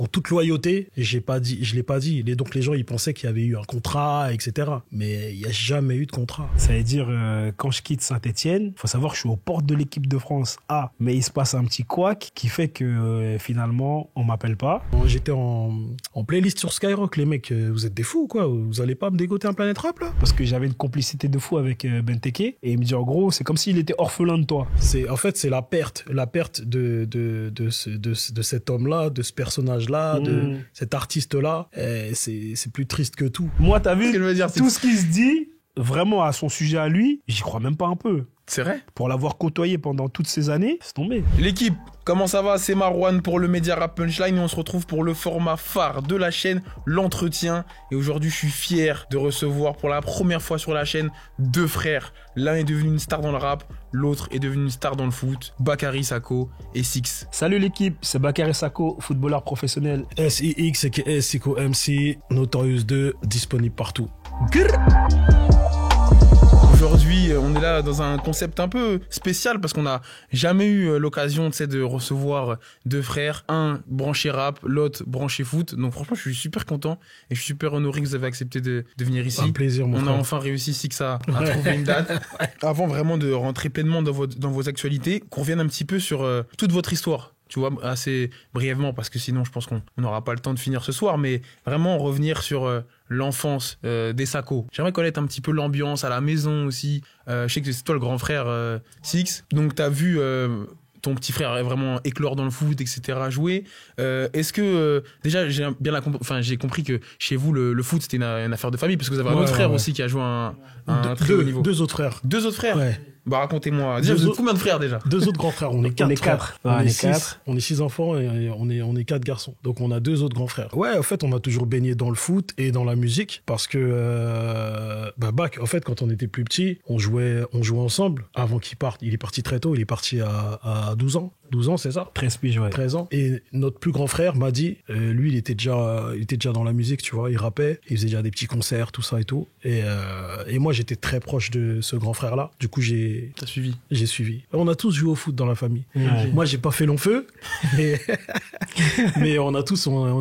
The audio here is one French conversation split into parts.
en toute loyauté, je l'ai pas dit. Et donc les gens, ils pensaient qu'il y avait eu un contrat, etc. Mais il n'y a jamais eu de contrat. Ça veut dire, quand je quitte Saint-Etienne, il faut savoir que je suis aux portes de l'équipe de France A. Mais il se passe un petit couac qui fait que finalement, on m'appelle pas. J'étais en playlist sur Skyrock, les mecs, vous êtes des fous, quoi. Vous allez pas me dégoter un Planète Rap, là? Parce que j'avais une complicité de fou avec Benteke. Et il me dit, en gros, c'est comme s'il était orphelin de toi. En fait, c'est la perte de cet homme-là, de ce personnage-là, de cet artiste-là. C'est plus triste que tout. Moi, t'as vu, tout ce qui se dit, vraiment à son sujet à lui, j'y crois même pas un peu. C'est vrai? Pour l'avoir côtoyé pendant toutes ces années, c'est tombé. L'équipe, comment ça va? C'est Marouane pour le Média Rap Punchline et on se retrouve pour le format phare de la chaîne, l'entretien. Et aujourd'hui, je suis fier de recevoir pour la première fois sur la chaîne deux frères. L'un est devenu une star dans le rap, l'autre est devenu une star dans le foot. Bakary Sako et Six. Salut l'équipe, c'est Bakary Sako, footballeur professionnel. SIX, aka Siko MC, Notorious 2, disponible partout. Aujourd'hui, on est là dans un concept un peu spécial parce qu'on n'a jamais eu l'occasion de recevoir deux frères, un branché rap, l'autre branché foot. Donc franchement, je suis super content et je suis super honoré que vous avez accepté de venir ici. Un plaisir, mon frère. On a enfin réussi, Six, à trouver une date. Avant vraiment de rentrer pleinement dans vos actualités, qu'on revienne un petit peu sur toute votre histoire. Tu vois, assez brièvement, parce que sinon, je pense qu'on n'aura pas le temps de finir ce soir, mais vraiment revenir sur l'enfance des Sako. J'aimerais connaître un petit peu l'ambiance à la maison aussi. Je sais que c'est toi le grand frère Six, donc t'as vu ton petit frère vraiment éclore dans le foot, etc., jouer. Est-ce que, déjà, j'ai compris que chez vous, le foot, c'était une affaire de famille, parce que vous avez un autre frère aussi qui a joué un très haut niveau. Deux autres frères. Deux autres frères? Ouais. Bah, racontez-moi. Déjà, vous êtes combien de frères déjà? Deux autres grands frères. On est quatre. On est quatre. On est 6 enfants et on est 4 garçons. Donc on a deux autres grands frères. Ouais, en fait, on a toujours baigné dans le foot et dans la musique parce que en fait, quand on était plus petit, on jouait ensemble avant qu'il parte. Il est parti très tôt. Il est parti à 12 ans. 12 ans, c'est ça? 13 piges, ouais. 13 ans. Et notre plus grand frère m'a dit, lui, il était déjà dans la musique, tu vois. Il rappait, il faisait déjà des petits concerts, tout ça et tout. Et moi, j'étais très proche de ce grand frère-là. Du coup, T'as suivi? J'ai suivi. On a tous joué au foot dans la famille. Ouais. Moi, j'ai pas fait long feu, mais on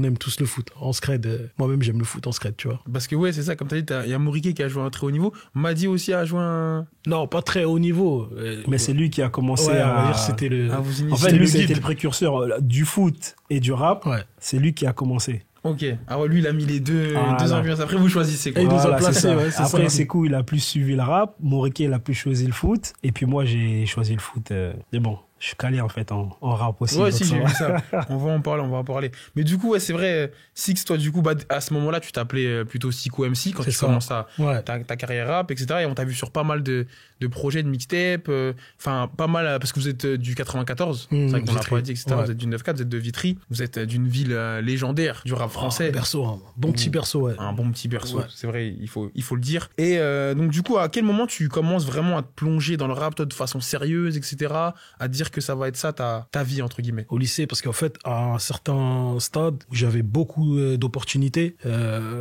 aime tous le foot. En scred, moi-même, j'aime le foot en scred, tu vois. Parce que ouais, c'est ça, comme t'as dit, il y a Mouriké qui a joué à un très haut niveau. Madi aussi a joué un... Non, pas très haut niveau. Mais c'est lui qui a commencé on va à... dire c'était le... vous En initier. fait, lui, le c'était guide. le précurseur du foot et du rap. Ouais. C'est lui qui a commencé. Ok. Ah ouais, lui, il a mis les deux Voilà. ambiances. Après, vous choisissez quoi. Et il nous a Voilà, placés, c'est ça. ouais, c'est Après, ça. Sekou, il a plus suivi le rap. Moriké, il a plus choisi le foot. Et puis moi, j'ai choisi le foot. Mais bon, je suis calé en fait en rap aussi. Ouais, donc si, ça j'ai va. vu ça. On va en parler. Mais du coup, ouais, c'est vrai, Six, toi, du coup, à ce moment-là, tu t'appelais plutôt Siko MC quand C'est tu ça. commences Ouais. ta carrière rap, etc. Et on t'a vu sur pas mal de projets, de mixtapes, enfin, pas mal, parce que vous êtes du 94. C'est vrai qu'on l'a Vitry. pas dit, etc. Ouais. Vous êtes du 9-4, vous êtes de Vitry. Vous êtes d'une ville légendaire du rap français. Berceau, un bon petit berceau, ouais. Un bon petit berceau, Ouais. c'est vrai, il faut le dire. Et donc du coup, à quel moment tu commences vraiment à te plonger dans le rap, toi, de façon sérieuse, etc., à te dire que ça va être ça ta vie, entre guillemets? Au lycée, parce qu'en fait, à un certain stade où j'avais beaucoup d'opportunités,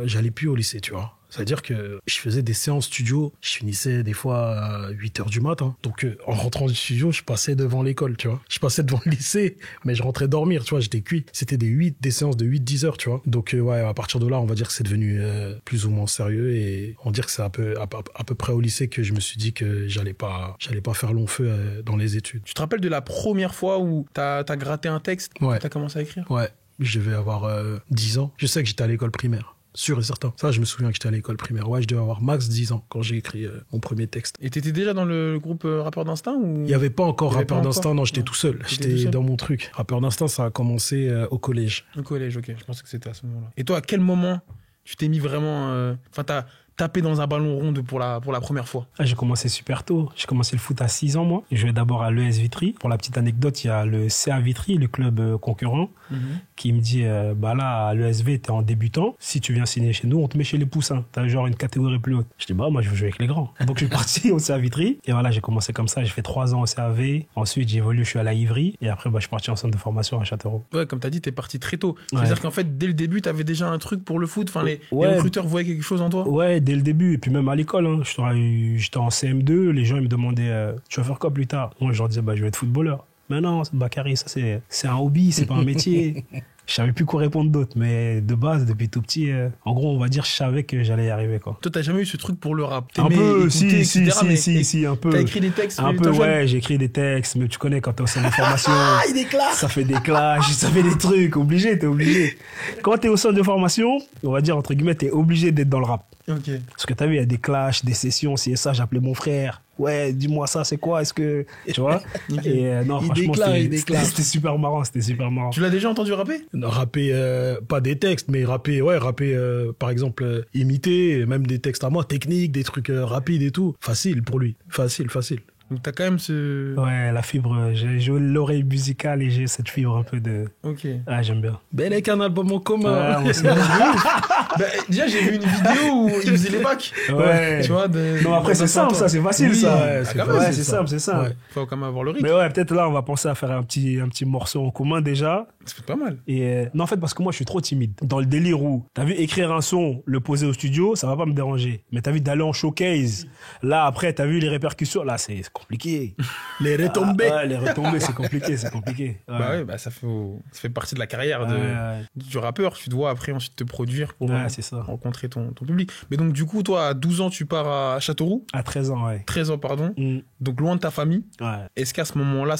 j'allais plus au lycée, tu vois. C'est-à-dire que je faisais des séances studio, je finissais des fois à 8h du matin. Donc en rentrant du studio, je passais devant l'école, tu vois. Je passais devant le lycée, mais je rentrais dormir, tu vois, j'étais cuit. C'était des séances de 8-10 heures, tu vois. Donc ouais, à partir de là, on va dire que c'est devenu plus ou moins sérieux et on va dire que c'est à peu près au lycée que je me suis dit que j'allais pas faire long feu dans les études. Tu te rappelles de la première fois où t'as gratté un texte, Ouais. que t'as commencé à écrire? Ouais, je devais avoir 10 ans. Je sais que j'étais à l'école primaire. Sûr et certain. Ça, je me souviens que j'étais à l'école primaire. Ouais, je devais avoir max 10 ans quand j'ai écrit mon premier texte. Et t'étais déjà dans le groupe Rappeur d'Instinct ou... Il n'y avait pas encore Il y avait Rappeur pas d'Instinct, encore non, j'étais tout seul. T'étais J'étais tout seul dans mon truc. Rappeur d'Instinct, ça a commencé au collège. Au collège, ok. Je pensais que c'était à ce moment-là. Et toi, à quel moment tu t'es mis vraiment... Enfin, t'as tapé dans un ballon rond pour la première fois? Ah, j'ai commencé super tôt. J'ai commencé le foot à 6 ans, moi. Je jouais d'abord à l'ES Vitry. Pour la petite anecdote, il y a le CA Vitry, le club concurrent, qui me dit, là, à l'ESV, t'es en débutant. Si tu viens signer chez nous, on te met chez les poussins. T'as genre une catégorie plus haute. Je dis, moi, je veux jouer avec les grands. Donc, je suis parti au CA Vitry. Et voilà, j'ai commencé comme ça. J'ai fait 3 ans au CAV. Ensuite, j'ai évolué, je suis à la Ivry. Et après, je suis parti en centre de formation à Châteauroux. Ouais, comme t'as dit, t'es parti très tôt. Ouais. C'est-à-dire qu'en fait, dès le début, t'avais déjà un truc pour le foot. Enfin, les recruteurs voyaient quelque chose en toi. Ouais, dès le début. Et puis même à l'école, hein. J'étais en CM2. Les gens, ils me demandaient, tu vas faire quoi plus tard? Moi, je leur disais, je vais être footballeur. Mais non, Bakary, ça c'est un hobby, c'est pas un métier. Je savais plus quoi répondre d'autre, mais de base, depuis tout petit, en gros, on va dire, je savais que j'allais y arriver, quoi. Toi, t'as jamais eu ce truc pour le rap? Un peu, écouter, si, un peu. T'as écrit des textes? Un peu, ouais, j'ai écrit des textes, mais tu connais, quand t'es au centre de formation. Ah, il déclare! Ça fait des clashs, ça fait des trucs, t'es obligé. Quand t'es au centre de formation, on va dire, entre guillemets, t'es obligé d'être dans le rap. Ok. Parce que t'as vu, il y a des clashs, des sessions, c'est ça, j'appelais mon frère. Ouais, dis-moi ça, c'est quoi? Est-ce que. Tu vois? Okay. Et non, franchement, c'était super marrant, Tu l'as déjà entendu rapper? Non, rapper, pas des textes, mais rapper, par exemple, imiter, même des textes à moi, techniques, des trucs rapides et tout. Facile pour lui. Facile. Donc t'as quand même ce... Ouais, la fibre, j'ai l'oreille musicale et j'ai cette fibre un peu de... Ok. Ah, j'aime bien. Ben, avec un album en commun. Ouais, bah, déjà, j'ai vu une vidéo où il faisait les bacs. Ouais. Tu vois, non, après, c'est simple, ça, c'est facile, oui, ça. Ouais, c'est simple. Ouais. Faut quand même avoir le rythme. Mais ouais, peut-être là, on va penser à faire un petit morceau en commun déjà. Ça fait pas mal. Et non, en fait, parce que moi, je suis trop timide. Dans le délire où, t'as vu, écrire un son, le poser au studio, ça va pas me déranger. Mais t'as vu, d'aller en showcase, là, après, t'as vu les répercussions, là, c'est compliqué. Les retombées. Les retombées, c'est compliqué. Ouais. Bah ouais, bah ça fait partie de la carrière du rappeur. Tu dois après ensuite te produire pour c'est ça. rencontrer ton public. Mais donc, du coup, toi, à 12 ans, tu pars à Châteauroux? À 13 ans, ouais. 13 ans, pardon. Donc, loin de ta famille. Ouais. Est-ce qu'à ce moment-là,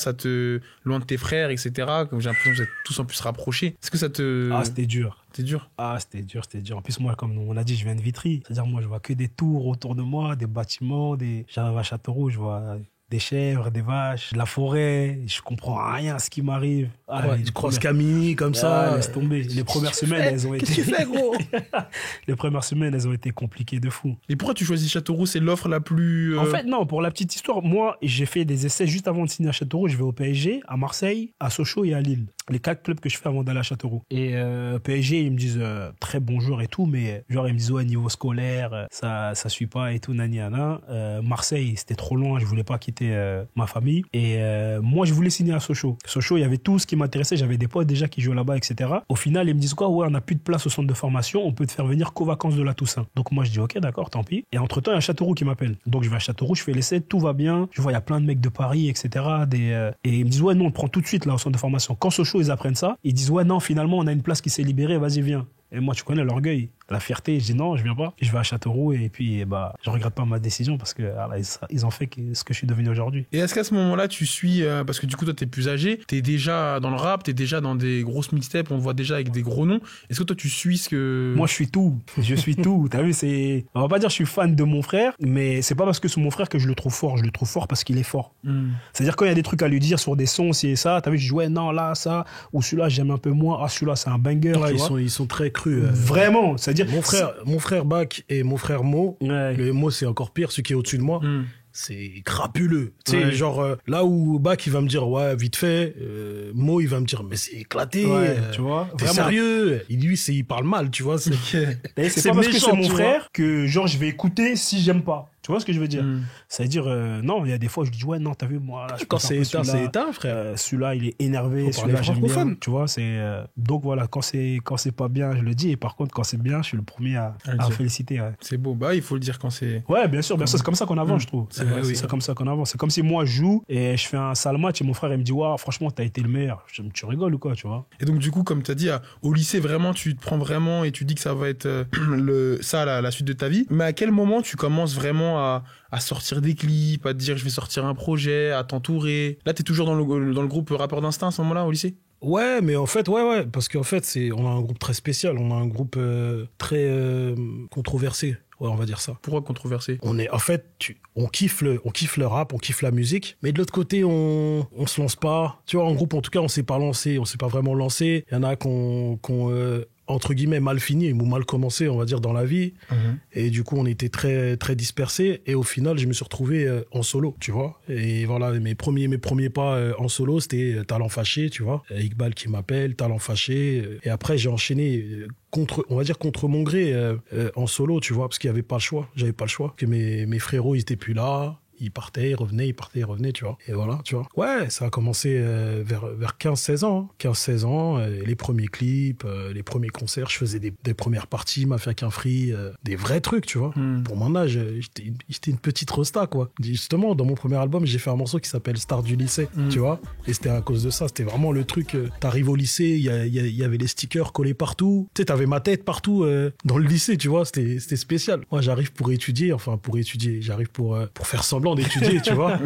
loin de tes frères, etc., comme j'ai l'impression que vous êtes tous en plus rapprochés, est-ce que ça te... Ah, c'était dur. C'était dur? Ah, c'était dur. En plus, moi, comme on a dit, je viens de Vitry. C'est-à-dire, moi, je vois que des tours autour de moi, des bâtiments, j'arrive à Châteauroux, je vois des chèvres, des vaches, de la forêt. Je comprends rien à ce qui m'arrive. Ah, ouais, tu crosses Camini comme ça. Laisse tomber. Les premières semaines, elles ont été... Qu'est-ce que tu fais, gros? Les premières semaines, elles ont été compliquées de fou. Et pourquoi tu choisis Châteauroux? C'est l'offre la plus... En fait, non, pour la petite histoire, moi, j'ai fait des essais juste avant de signer à Châteauroux. Je vais au PSG, à Marseille, à Sochaux et à Lille. Les 4 clubs que je fais avant d'aller à Châteauroux. Et PSG, ils me disent très bonjour et tout, mais genre, ils me disent, ouais, niveau scolaire, ça suit pas et tout, nani, nana. Marseille, c'était trop loin, je voulais pas quitter ma famille. Et moi, je voulais signer à Sochaux. Sochaux, il y avait tout ce qui m'intéressait. J'avais des potes déjà qui jouaient là-bas, etc. Au final, ils me disent quoi? Ouais, on n'a plus de place au centre de formation. On peut te faire venir qu'aux vacances de la Toussaint. Donc moi, je dis ok, d'accord, tant pis. Et entre-temps, il y a Châteauroux qui m'appelle. Donc je vais à Châteauroux, je fais l'essai, tout va bien. Je vois, il y a plein de mecs de Paris, etc. Et ils me disent ouais, non, on te prend tout de suite là au centre de formation. Quand Sochaux, ils apprennent ça, ils disent ouais, non, finalement, on a une place qui s'est libérée, vas-y, viens. Et moi, tu connais l'orgueil, la fierté. Je dis non, je viens pas. Je vais à Châteauroux et puis je regrette pas ma décision parce que ils ont fait ce que je suis devenu aujourd'hui. Et est-ce qu'à ce moment-là, tu suis parce que du coup, toi, t'es plus âgé, t'es déjà dans le rap, t'es déjà dans des grosses mixtapes, on te voit déjà avec des gros noms. Est-ce que toi, tu suis ce que... Moi, je suis tout. T'as vu, on va pas dire que je suis fan de mon frère, mais c'est pas parce que c'est mon frère que je le trouve fort. Je le trouve fort parce qu'il est fort. C'est-à-dire quand il y a des trucs à lui dire sur des sons, si et ça, t'as vu, je dis ouais, non, là, ça, ou celui-là, j'aime un peu moins. Ah, celui-là, c'est un banger. Ouais, ils sont très crus. Vraiment. C'est-à-dire mon frère Bak et mon frère Mo, le Mo c'est encore pire, celui qui est au-dessus de moi. C'est crapuleux. Tu sais, genre, là où Bak, il va me dire, ouais, vite fait, Mo, il va me dire, mais c'est éclaté. Tu vois. T'es sérieux? Il parle mal, tu vois. C'est pas parce que c'est mon frère que, genre, je vais écouter si j'aime pas. Tu vois ce que je veux dire? C'est-à-dire, non, il y a des fois, je dis, ouais, non, t'as vu, moi, là, quand c'est éteint, frère. Celui-là, il est énervé, celui-là, j'aime bien. Tu vois, donc voilà, quand c'est pas bien, je le dis, et par contre, quand c'est bien, je suis le premier à féliciter. Ouais. C'est beau, il faut le dire quand c'est... Ouais, bien sûr, c'est comme ça qu'on avance, je trouve. C'est comme ça qu'on avance. C'est comme si moi, je joue, et je fais un sale match, et mon frère, il me dit, ouais, franchement, t'as été le meilleur. Tu rigoles ou quoi, tu vois? Et donc, du coup, comme t'as dit, au lycée, vraiment, tu te prends vraiment, et tu dis que ça va être la suite de ta vie. Mais à quel moment tu commences vraiment à sortir des clips, à te dire je vais sortir un projet, à t'entourer? Là, t'es toujours dans le groupe Rappeur d'Instinct à ce moment-là, au lycée? Ouais, mais en fait, ouais, parce qu'en fait, on a un groupe très spécial, on a un groupe très controversé. Ouais, on va dire ça. Pourquoi controversé? On kiffe le rap, on kiffe la musique, mais de l'autre côté, on se lance pas. Tu vois, en groupe, en tout cas, on s'est pas vraiment lancé. Il y en a qu'on entre guillemets mal fini ou mal commencé, on va dire, dans la vie. Et du coup, on était très très dispersés, et au final, je me suis retrouvé en solo, tu vois. Et voilà, mes premiers pas en solo, c'était Talent Fâché, tu vois. Iqbal qui m'appelle, Talent Fâché, et après j'ai enchaîné contre mon gré en solo, tu vois, parce qu'il y avait pas le choix, j'avais pas le choix, que mes frérots, ils étaient plus là. Il partait, il revenait, tu vois. Et voilà, tu vois. Ouais, ça a commencé vers 15-16 ans. 15-16 ans, les premiers clips, les premiers concerts, je faisais des premières parties, Mafia qu'un free, des vrais trucs, tu vois. Pour mon âge, j'étais une petite rosta, quoi. Justement, dans mon premier album, j'ai fait un morceau qui s'appelle Star du lycée, tu vois. Et c'était à cause de ça, c'était vraiment le truc, t'arrives au lycée, il y avait les stickers collés partout. Tu sais, t'avais ma tête partout dans le lycée, tu vois, c'était spécial. Moi, j'arrive pour étudier, j'arrive pour faire semblant d'étudier, tu vois.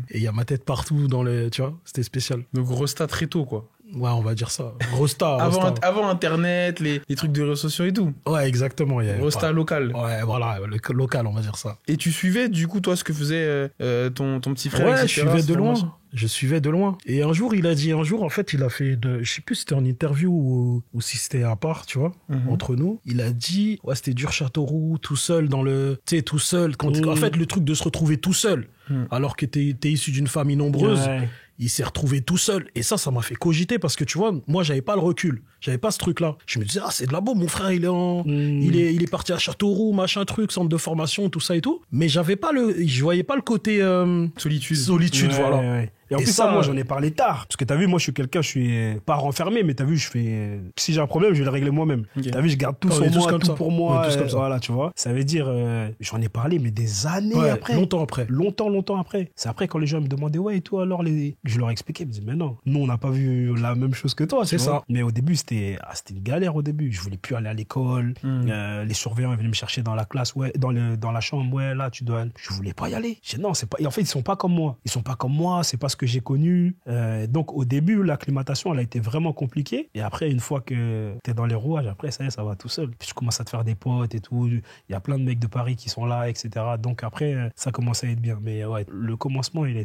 Et il y a ma tête partout tu vois, c'était spécial. Donc rosta très tôt, quoi. Ouais, on va dire ça. Rosta. Avant Internet, les trucs de réseaux sociaux et tout. Ouais, exactement. Rosta local. Ouais, voilà, le local, on va dire ça. Et tu suivais, du coup, toi, ce que faisait ton petit frère, ouais, etc. Je suivais de loin. Et un jour, en fait, il a fait je sais plus si c'était en interview ou si c'était à part, tu vois, entre nous. Il a dit, ouais, c'était dur Châteauroux, tout seul tu sais, tout seul. En fait, le truc de se retrouver tout seul, alors que t'es issu d'une famille nombreuse. Ouais. Il s'est retrouvé tout seul. Et ça m'a fait cogiter parce que, tu vois, moi, j'avais pas le recul. J'avais pas ce truc-là. Je me disais, c'est de la bombe, mon frère, il est parti à Châteauroux, machin truc, centre de formation, tout ça et tout. Mais je voyais pas le côté, solitude, ouais, voilà. Ouais. Et en plus, ça, moi, j'en ai parlé tard. Parce que t'as vu, moi, je suis pas renfermé, mais t'as vu, si j'ai un problème, je vais le régler moi-même. Okay. T'as vu, je garde tout sur moi, tout pour moi. Voilà, tu vois. Ça veut dire, j'en ai parlé, mais des années après. Longtemps après. Longtemps après. C'est après quand les gens me demandaient, ouais, et toi, alors, je leur expliquais, ils me disaient, mais non, nous, on n'a pas vu la même chose que toi. C'est ça. Mais au début, c'était une galère au début. Je voulais plus aller à l'école. Les surveillants, ils venaient me chercher dans la classe, ouais, dans la chambre, ouais, là, tu dois aller. Je voulais pas y aller. Je dis, non, c'est pas, et en fait, ils sont pas comme moi. C'est pas ce que j'ai connu. Donc au début, l'acclimatation, elle a été vraiment compliquée. Et après, une fois que t'es dans les rouages, après, ça y est, ça va tout seul. Puis tu commences à te faire des potes et tout. Il y a plein de mecs de Paris qui sont là, etc. Donc après, ça commence à être bien. Mais ouais, le commencement, il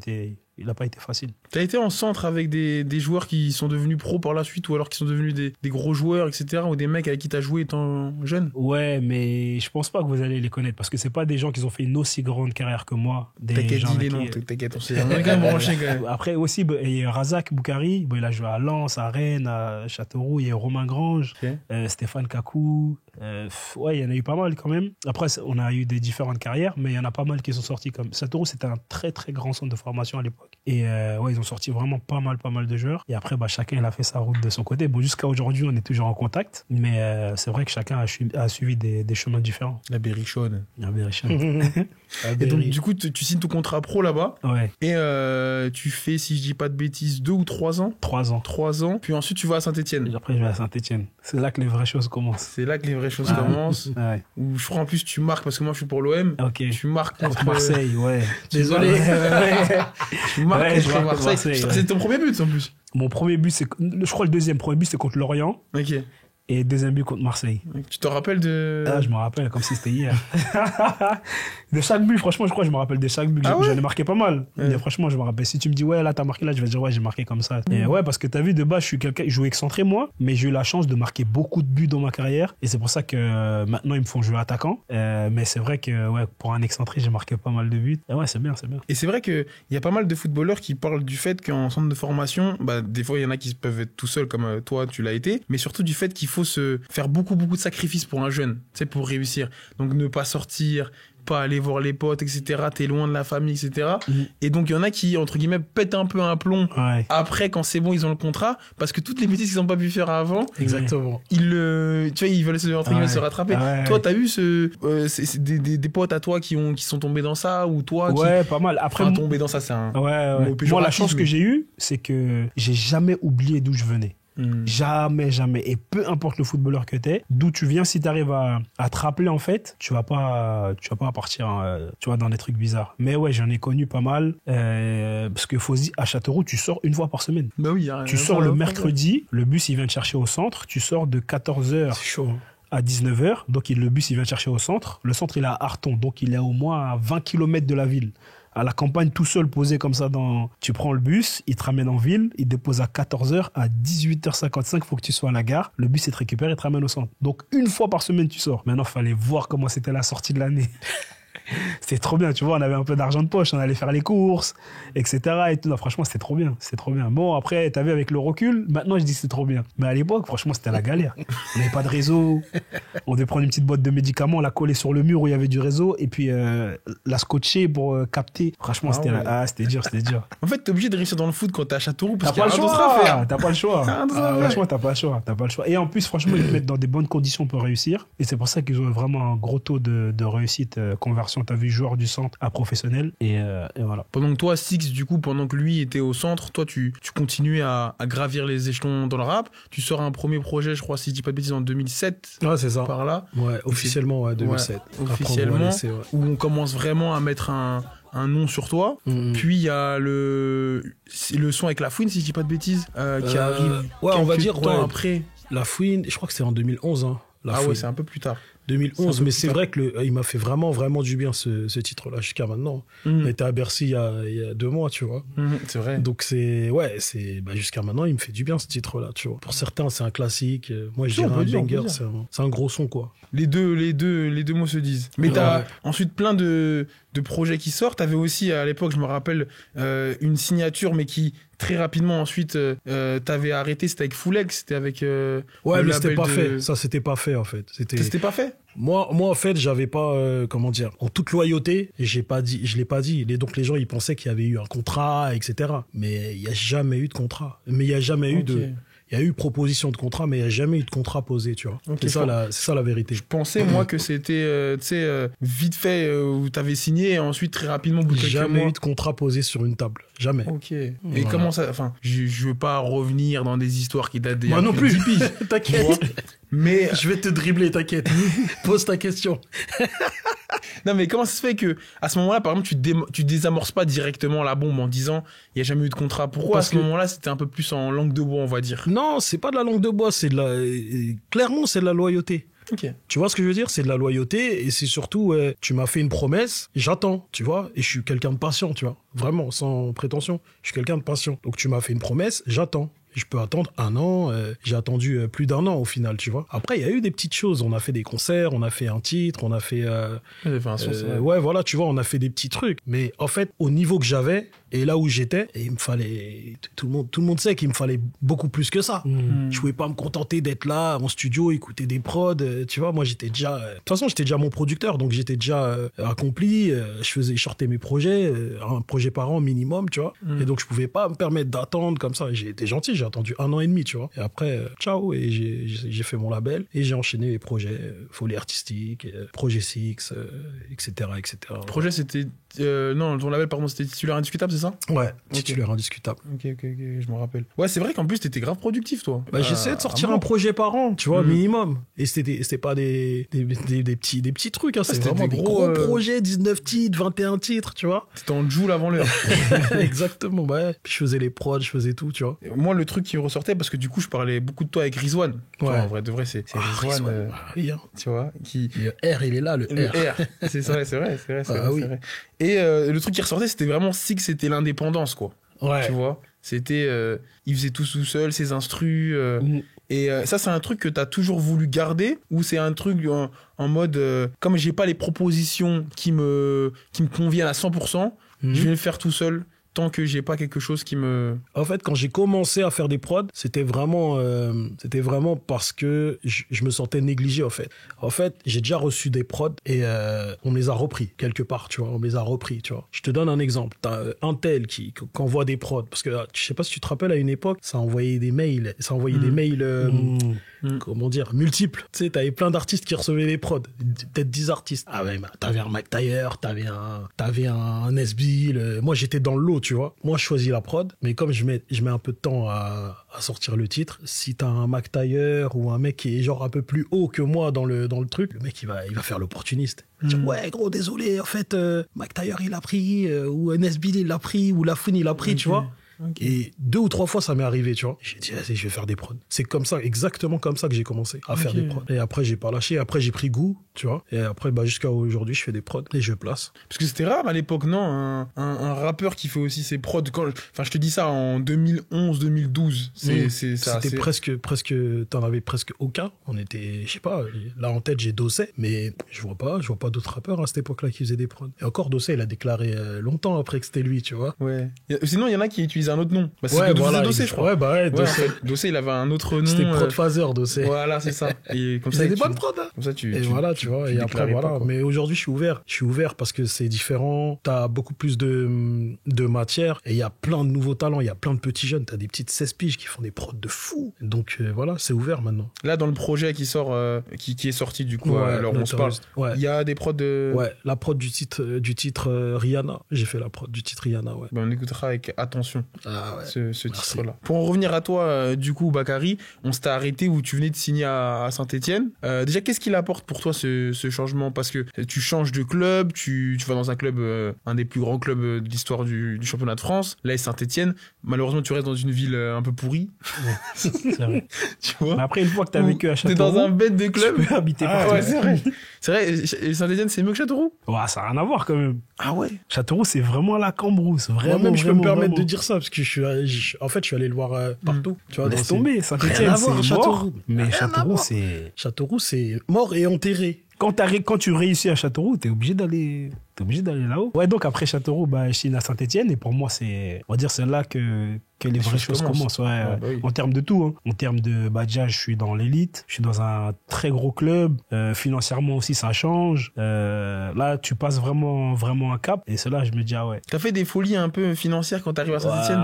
n'a pas été facile. Tu as été en centre avec des joueurs qui sont devenus pros par la suite, ou alors qui sont devenus des gros joueurs, etc., ou des mecs avec qui tu as joué étant jeune? Ouais, mais je pense pas que vous allez les connaître, parce que c'est pas des gens qui ont fait une aussi grande carrière que moi. T'inquiète, dis les noms, t'inquiète, on s'est quand même branché quand même. Après aussi, il y a Razak Boukari, il a joué à Lens, à Rennes, à Châteauroux, il y a Romain Grange, Stéphane Kakou. Ouais, il y en a eu pas mal quand même. Après, on a eu des différentes carrières, mais il y en a pas mal qui sont sortis comme Châteauroux. C'était un très très grand centre de formation à l'époque. Et ouais, ils ont sorti vraiment pas mal de joueurs. Et après, chacun il a fait sa route de son côté. Bon, jusqu'à aujourd'hui, on est toujours en contact, mais c'est vrai que chacun a suivi des chemins différents. La Berrichonne. Et donc, du coup, tu signes ton contrat pro là-bas. Ouais. Et tu fais, si je dis pas de bêtises, 2 ou 3 ans. 3 ans. 3 ans. Puis ensuite, tu vas à Saint-Etienne. Et après, je vais à Saint-Etienne. C'est là que les vraies choses commencent. Commencent. Ouais. Où je crois en plus, tu marques, parce que moi, je suis pour l'OM. Ok. Tu marques contre Marseille, ouais. Désolé. Tu marques contre Marseille. C'est ton premier but, en plus. Mon premier but, je crois le deuxième. Premier but, c'est contre Lorient. Ok. Et deuxième but contre Marseille. Tu te rappelles de... Ah, je me rappelle, comme si c'était hier. De chaque but, franchement, je crois que je me rappelle de chaque but. J'en ai marqué pas mal. Ouais. Mais franchement, je me rappelle. Si tu me dis, ouais, là, t'as marqué là, je vais dire, ouais, j'ai marqué comme ça. Et ouais, parce que t'as vu, de base, je joue excentré, moi, mais j'ai eu la chance de marquer beaucoup de buts dans ma carrière. Et c'est pour ça que maintenant, ils me font jouer attaquant. Mais c'est vrai que, ouais, pour un excentré, j'ai marqué pas mal de buts. Et ouais, c'est bien. Et c'est vrai qu'il y a pas mal de footballeurs qui parlent du fait qu'en centre de formation, des fois, il y en a qui peuvent être tout seuls, comme toi, tu l'as été, mais surtout du fait qu'il faut se faire beaucoup de sacrifices pour un jeune, tu sais, pour réussir. Donc, ne pas sortir, pas aller voir les potes, etc. T'es loin de la famille, etc. Et donc, il y en a qui, entre guillemets, pètent un peu un plomb après, quand c'est bon, ils ont le contrat, parce que toutes les bêtises qu'ils n'ont pas pu faire avant, exactement. Ils veulent se rattraper. Toi, t'as eu des potes à toi qui sont tombés dans ça, ou toi qui... pas mal. Après, tombé dans ça, c'est un... Moi, la chance que j'ai eue, c'est que j'ai jamais oublié d'où je venais. Jamais. Et peu importe le footballeur que t'es, d'où tu viens, si t'arrives à te rappeler, en fait, tu vas pas partir, tu vois, dans des trucs bizarres. Mais ouais, j'en ai connu pas mal, parce que faut se dire, à Châteauroux, tu sors une fois par semaine. Bah oui, tu sors le mercredi, le bus, il vient te chercher au centre, tu sors de 14h. C'est chaud. À 19h, donc le bus, il vient te chercher au centre. Le centre, il est à Arton, donc il est au moins à 20 km de la ville. À la campagne, tout seul, posé comme ça, tu prends le bus, il te ramène en ville, il te dépose à 14h, à 18h55, il faut que tu sois à la gare, le bus, il te récupère, il te ramène au centre. Donc, une fois par semaine, tu sors. Maintenant, il fallait voir comment c'était la sortie de l'année. C'était trop bien, tu vois, on avait un peu d'argent de poche, on allait faire les courses, etc. Et tout. Non, franchement, c'était trop bien, c'était trop bien. Bon, après, t'as vu, avec le recul, maintenant, je dis c'est trop bien. Mais à l'époque, franchement, c'était la galère. On n'avait pas de réseau, on devait prendre une petite boîte de médicaments, la coller sur le mur où il y avait du réseau, et puis la scotcher pour capter. Franchement, c'était dur, c'était dur. En fait, t'es obligé de réussir dans le foot quand t'es à Châteauroux, parce T'as qu'il y pas a le rien d'autre à faire. choix, t'as pas le choix. Franchement, t'as pas le choix. Et en plus, franchement, ils te mettent dans des bonnes conditions pour réussir. Et c'est pour ça qu'ils ont vraiment un gros taux de réussite, conversion. T'as vu, joueur du centre à professionnel. Et voilà. Pendant que toi, Six, du coup, pendant que lui était au centre, toi, tu continuais à gravir les échelons dans le rap. Tu sors un premier projet, je crois, si je dis pas de bêtises, en 2007. Ouais, c'est ça. Par là. Ouais, officiellement, ouais, 2007. Ouais, officiellement, où on commence vraiment à mettre un nom sur toi. Puis il y a le son avec La Fouine, si je dis pas de bêtises, qui arrive on va dire temps après. La Fouine, je crois que c'est en 2011. Hein, ouais, c'est un peu plus tard. 2011, mais c'est vrai que il m'a fait vraiment, vraiment du bien ce titre-là jusqu'à maintenant. On était à Bercy il y a 2 mois, tu vois. C'est vrai. Donc jusqu'à maintenant, il me fait du bien ce titre-là, tu vois. Pour certains, c'est un classique. Moi, je dirais un banger, c'est un gros son, quoi. Les deux mots se disent. Mais t'as ensuite plein de projets qui sortent. T'avais aussi, à l'époque, je me rappelle, une signature, mais qui très rapidement ensuite t'avais arrêté. C'était avec Foulex, c'était avec ouais, mais c'était pas fait. Ça, c'était pas fait, en fait. C'était pas fait. Moi, en fait, j'avais pas, comment dire, en toute loyauté, je l'ai pas dit. Donc, les gens, ils pensaient qu'il y avait eu un contrat, etc. Mais il y a jamais eu de contrat. Mais il y a jamais eu il y a eu proposition de contrat, mais il n'y a jamais eu de contrat posé, tu vois. C'est ça la vérité. Je pensais, moi, que c'était, vite fait, où tu avais signé, et ensuite, très rapidement, au bout de quelques mois. Jamais eu de contrat posé sur une table. Jamais. Ok. Et comment ça... Enfin, je veux pas revenir dans des histoires qui datent des... Moi non plus. T'inquiète. Mais... Je vais te dribbler, t'inquiète. Pose ta question. Non, mais comment ça se fait que à ce moment-là, par exemple, tu désamorces pas directement la bombe en disant il y a jamais eu de contrat? Pourquoi à ce moment-là, c'était un peu plus en langue de bois, on va dire? Non, c'est pas de la langue de bois, clairement, c'est de la loyauté. Okay. Tu vois ce que je veux dire? C'est de la loyauté, et c'est surtout, tu m'as fait une promesse, j'attends, tu vois, et je suis quelqu'un de patient, tu vois, vraiment, sans prétention, je suis quelqu'un de patient. Donc tu m'as fait une promesse, j'attends. Je peux attendre 1 an, j'ai attendu plus d'1 an au final, tu vois. Après, il y a eu des petites choses, on a fait des concerts, on a fait un titre, on a fait... ouais, voilà, tu vois, on a fait des petits trucs. Mais en fait, au niveau que j'avais, et là où j'étais, il me fallait... Tout le monde sait qu'il me fallait beaucoup plus que ça. Je pouvais pas me contenter d'être là, en studio, écouter des prods, tu vois. Moi, j'étais déjà... De toute façon, j'étais déjà mon producteur, donc j'étais déjà accompli, je sortais mes projets, un projet par an minimum, tu vois. Et donc, je pouvais pas me permettre d'attendre comme ça. J'ai été gentil, j'ai attendu 1 an et demi, tu vois. Et après, ciao, et j'ai fait mon label, et j'ai enchaîné les projets, Folie Artistique, Projet Six, etc., etc. Projet, c'était... non, ton label, pardon, c'était Titulaire Indiscutable, c'est ça? Ouais, Titulaire Indiscutable. Ok, je me rappelle. Ouais, c'est vrai qu'en plus, t'étais grave productif, toi. Bah, j'essayais de sortir un projet par an, tu vois, minimum. Et c'était pas des petits trucs, hein. C'était vraiment des gros projets, 19 titres, 21 titres, tu vois. C'était en joule avant l'heure. Exactement, ouais. Puis je faisais les prods, je faisais tout, tu vois. Moi, le truc qui me ressortait, parce que du coup, je parlais beaucoup de toi avec Rizwan. Ouais. Enfin, en vrai, de vrai, c'est Rizwan. Oui, hein. Tu vois, Le R, il est là, le R. C'est vrai. Et le truc qui ressortait, c'était vraiment c'était l'indépendance, quoi. Ouais. Tu vois, c'était... il faisait tout seul, ses instrus... Et ça, c'est un truc que t'as toujours voulu garder, ou c'est un truc en mode... comme j'ai pas les propositions qui me conviennent à 100%, je vais le faire tout seul, tant que j'ai pas quelque chose qui me... En fait, quand j'ai commencé à faire des prods, c'était vraiment parce que je me sentais négligé, en fait. En fait, j'ai déjà reçu des prods et on me les a repris quelque part, tu vois. On me les a repris, tu vois. Je te donne un exemple. T'as un tel qui envoie des prods, parce que je sais pas si tu te rappelles, à une époque, ça envoyait des mails, comment dire, multiples. Tu sais, t'avais plein d'artistes qui recevaient des prods, peut-être 10 artistes. Ah ouais, t'avais un Mac Taylor, t'avais un Nesbill. Moi, j'étais dans le lot, tu vois. Moi, je choisis la prod, mais comme je mets un peu de temps à sortir le titre, si t'as un Mac Taylor ou un mec qui est genre un peu plus haut que moi dans le truc, le mec, il va faire l'opportuniste. Dire, ouais, gros, désolé, en fait, Mac Taylor, il l'a pris, ou Nesbill, il l'a pris, ou Lafouine, il l'a pris, tu vois. Okay. Et 2 ou 3 fois, ça m'est arrivé, tu vois. J'ai dit, vas-y, je vais faire des prods. C'est comme ça, exactement comme ça que j'ai commencé à faire des prods. Et après, j'ai pas lâché. Après, j'ai pris goût tu vois. Et après, jusqu'à aujourd'hui, je fais des prods et je place. Parce que c'était rare à l'époque, non, un rappeur qui fait aussi ses prods. Enfin, je te dis ça en 2011, 2012. C'était presque, t'en avais presque aucun. On était, je sais pas, là en tête, j'ai Dossé, mais je vois pas d'autres rappeurs à cette époque-là qui faisaient des prods. Et encore, Dossé, il a déclaré longtemps après que c'était lui, tu vois. Ouais. Sinon, il y en a qui utilisaient un autre nom. Dossé, je crois. Ouais, Dossé. Dossé, il avait un autre nom. C'était Prod Phaser, Dossé. Voilà, c'est ça. Et comme ça, c'était des bonnes prods, hein. Comme ça, tu vois. Et après, voilà. Mais aujourd'hui, je suis ouvert parce que c'est différent. T'as beaucoup plus de matière et il y a plein de nouveaux talents. Il y a plein de petits jeunes. T'as des petites 16 piges qui font des prods de fou. Donc, voilà, c'est ouvert maintenant. Là, dans le projet qui sort, qui est sorti, du coup, alors on se parle. Ouais. Il y a des prods de. Ouais, la prod du titre Rihanna. J'ai fait la prod du titre Rihanna, ouais. On écoutera avec attention ce titre-là. Pour en revenir à toi, du coup, Bakary, on s'était arrêté où tu venais de signer à Saint-Etienne. Déjà, qu'est-ce qu'il apporte pour toi ce changement? Parce que tu changes de club, tu vas dans un club, un des plus grands clubs de l'histoire du championnat de France. Là, Saint-Etienne. Malheureusement, tu restes dans une ville un peu pourrie. C'est vrai. Tu vois? Mais après, une fois que t'as vécu à Châteauroux, t'es dans un bête de club. Tu peux habiter partout. Ouais, c'est vrai. C'est vrai, Saint-Etienne, c'est mieux que Châteauroux? Ouais, ça n'a rien à voir quand même. Ah ouais? Châteauroux, c'est vraiment la Cambrousse. Vraiment, moi-même, je peux me permettre vraiment. de dire ça parce que je suis allé le voir partout. Tu vois, Laisse tomber, rien Saint-Etienne, à voir, c'est mort. Châteauroux. Mais Rien à Châteauroux, voir. c'est... mort et enterré. Quand tu réussis à Châteauroux, t'es obligé d'aller là-haut. Ouais, donc après Châteauroux, je signe à Saint-Etienne et pour moi, c'est là que les vraies choses commencent. Ouais, oui. En termes de tout. Hein. En termes de, déjà, je suis dans l'élite, je suis dans un très gros club. Financièrement aussi, ça change. Là, tu passes vraiment un cap et c'est là je me dis, ah ouais. T'as fait des folies un peu financières quand t'arrives à Saint-Etienne?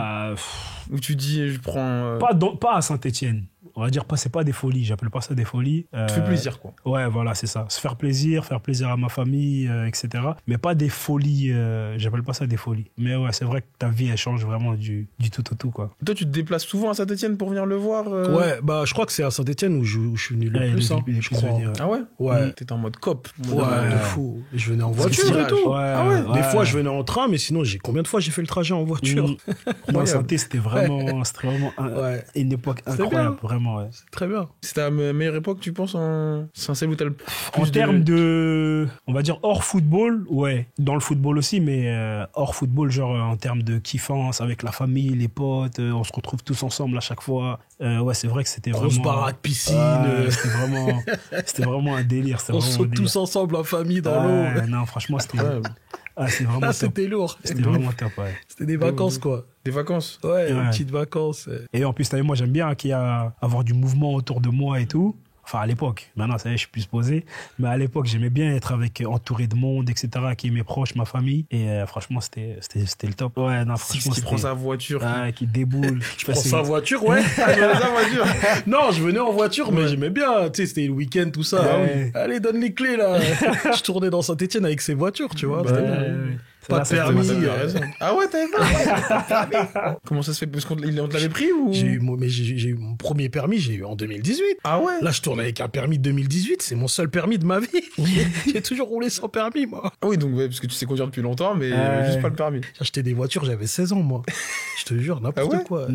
Où tu dis, je prends... Pas à Saint-Etienne. On va dire, c'est pas des folies, j'appelle pas ça des folies. Tu fais plaisir, quoi. Ouais, voilà, c'est ça. Se faire plaisir à ma famille, etc. Mais pas des folies, j'appelle pas ça des folies. Mais ouais, c'est vrai que ta vie, elle change vraiment du tout au tout, quoi. Toi, tu te déplaces souvent à Saint-Etienne pour venir le voir Ouais, je crois que c'est à Saint-Etienne où je suis venu le plus, je crois. Ah ouais? Ouais. T'étais en mode cop. Ouais, de fou. Je venais en voiture et tout. Ah ouais? Des fois, je venais en train, mais sinon, combien de fois j'ai fait le trajet en voiture? Moi, Saint-Etienne, c'était vraiment une époque incroyable, vraiment, ouais. C'est très bien. C'est ta meilleure époque, tu penses, en celle où t'as le plus en termes de, on va dire, hors football, ouais. Dans le football aussi, mais hors football, genre en termes de kiffance avec la famille, les potes, on se retrouve tous ensemble à chaque fois. Ouais, c'est vrai que c'était grosse vraiment... baraque, piscine. C'était vraiment un délire. On saute tous ensemble en famille dans l'eau. Non, franchement, c'était... c'est vraiment top. C'était lourd. C'était vraiment top, ouais. C'était des vacances, quoi. Des vacances? Ouais, des petites vacances. Et en plus, t'as vu, moi, j'aime bien qu'il y a avoir du mouvement autour de moi et tout. Enfin, à l'époque. Maintenant, ça y est, je suis plus posé. Mais à l'époque, j'aimais bien être entouré de monde, etc., qui est mes proches, ma famille. Et franchement, c'était le top. Ouais, non, franchement, qui prend sa voiture. Qui déboule. Je prends sa voiture, ouais. Non, je venais en voiture, mais j'aimais bien. Tu sais, c'était le week-end, tout ça. Ouais. Allez, donne les clés, là. Je tournais dans Saint-Etienne avec ses voitures, tu vois. Pas de permis. Ah ouais, t'avais pas. Comment ça se fait? Parce qu'on te l'avait pris ou? J'ai eu mon premier permis, j'ai eu en 2018. Ah ouais? Là, je tourne avec un permis de 2018, c'est mon seul permis de ma vie. J'ai toujours roulé sans permis, moi. Ah oui, donc, parce que tu sais conduire depuis longtemps, mais juste pas le permis. J'ai acheté des voitures, j'avais 16 ans, moi. Je te jure, n'importe quoi.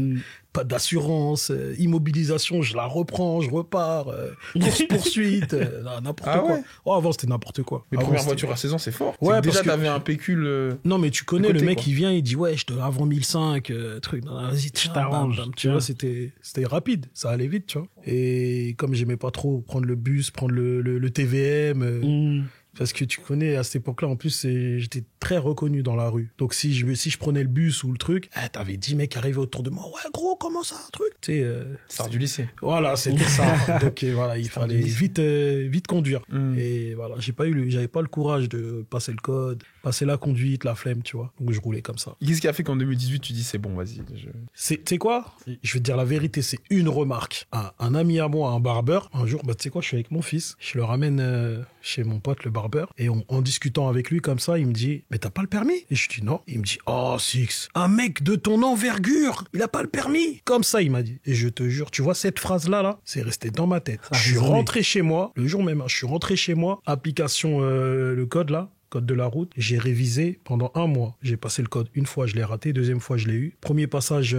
Pas d'assurance, immobilisation, je la reprends, je repars, course-poursuite, n'importe quoi. Oh, avant, c'était n'importe quoi. Mais première voiture à 16 ans, c'est fort. Ouais, déjà, t'avais un pécule. Non, mais tu connais, le mec, il vient, il dit, ouais, je te avant 1005, truc. Vas-y, je t'arrange. Tu vois, c'était rapide, ça allait vite, tu vois. Et comme j'aimais pas trop prendre le bus, prendre le TVM, parce que tu connais, à cette époque-là, en plus, j'étais très reconnu dans la rue. Donc, si je prenais le bus ou le truc, t'avais 10 mecs arrivés autour de moi. Ouais, gros, comment ça, truc? Tu sais, star du lycée. Voilà, c'était ça. Donc, voilà, il fallait vite conduire. Et voilà, j'avais pas le courage de passer le code, passer la conduite, la flemme, tu vois. Donc, je roulais comme ça. Qu'est-ce qui a fait qu'en 2018, tu dis, c'est bon, vas-y. Tu sais quoi? Je vais te dire la vérité, c'est une remarque. Un ami à moi, un barbeur, un jour, tu sais quoi, je suis avec mon fils, je le ramène chez mon pote, le barbeur. Et en discutant avec lui comme ça, il me dit, mais t'as pas le permis? Et je dis non. Il me dit, oh Six, un mec de ton envergure, il a pas le permis. Comme ça, il m'a dit. Et je te jure, tu vois cette phrase-là, c'est resté dans ma tête. Je suis rentré chez moi, le jour même, je suis rentré chez moi, application, le code là, code de la route, j'ai révisé pendant 1 mois. J'ai passé le code une fois, je l'ai raté, deuxième fois, je l'ai eu. Premier passage,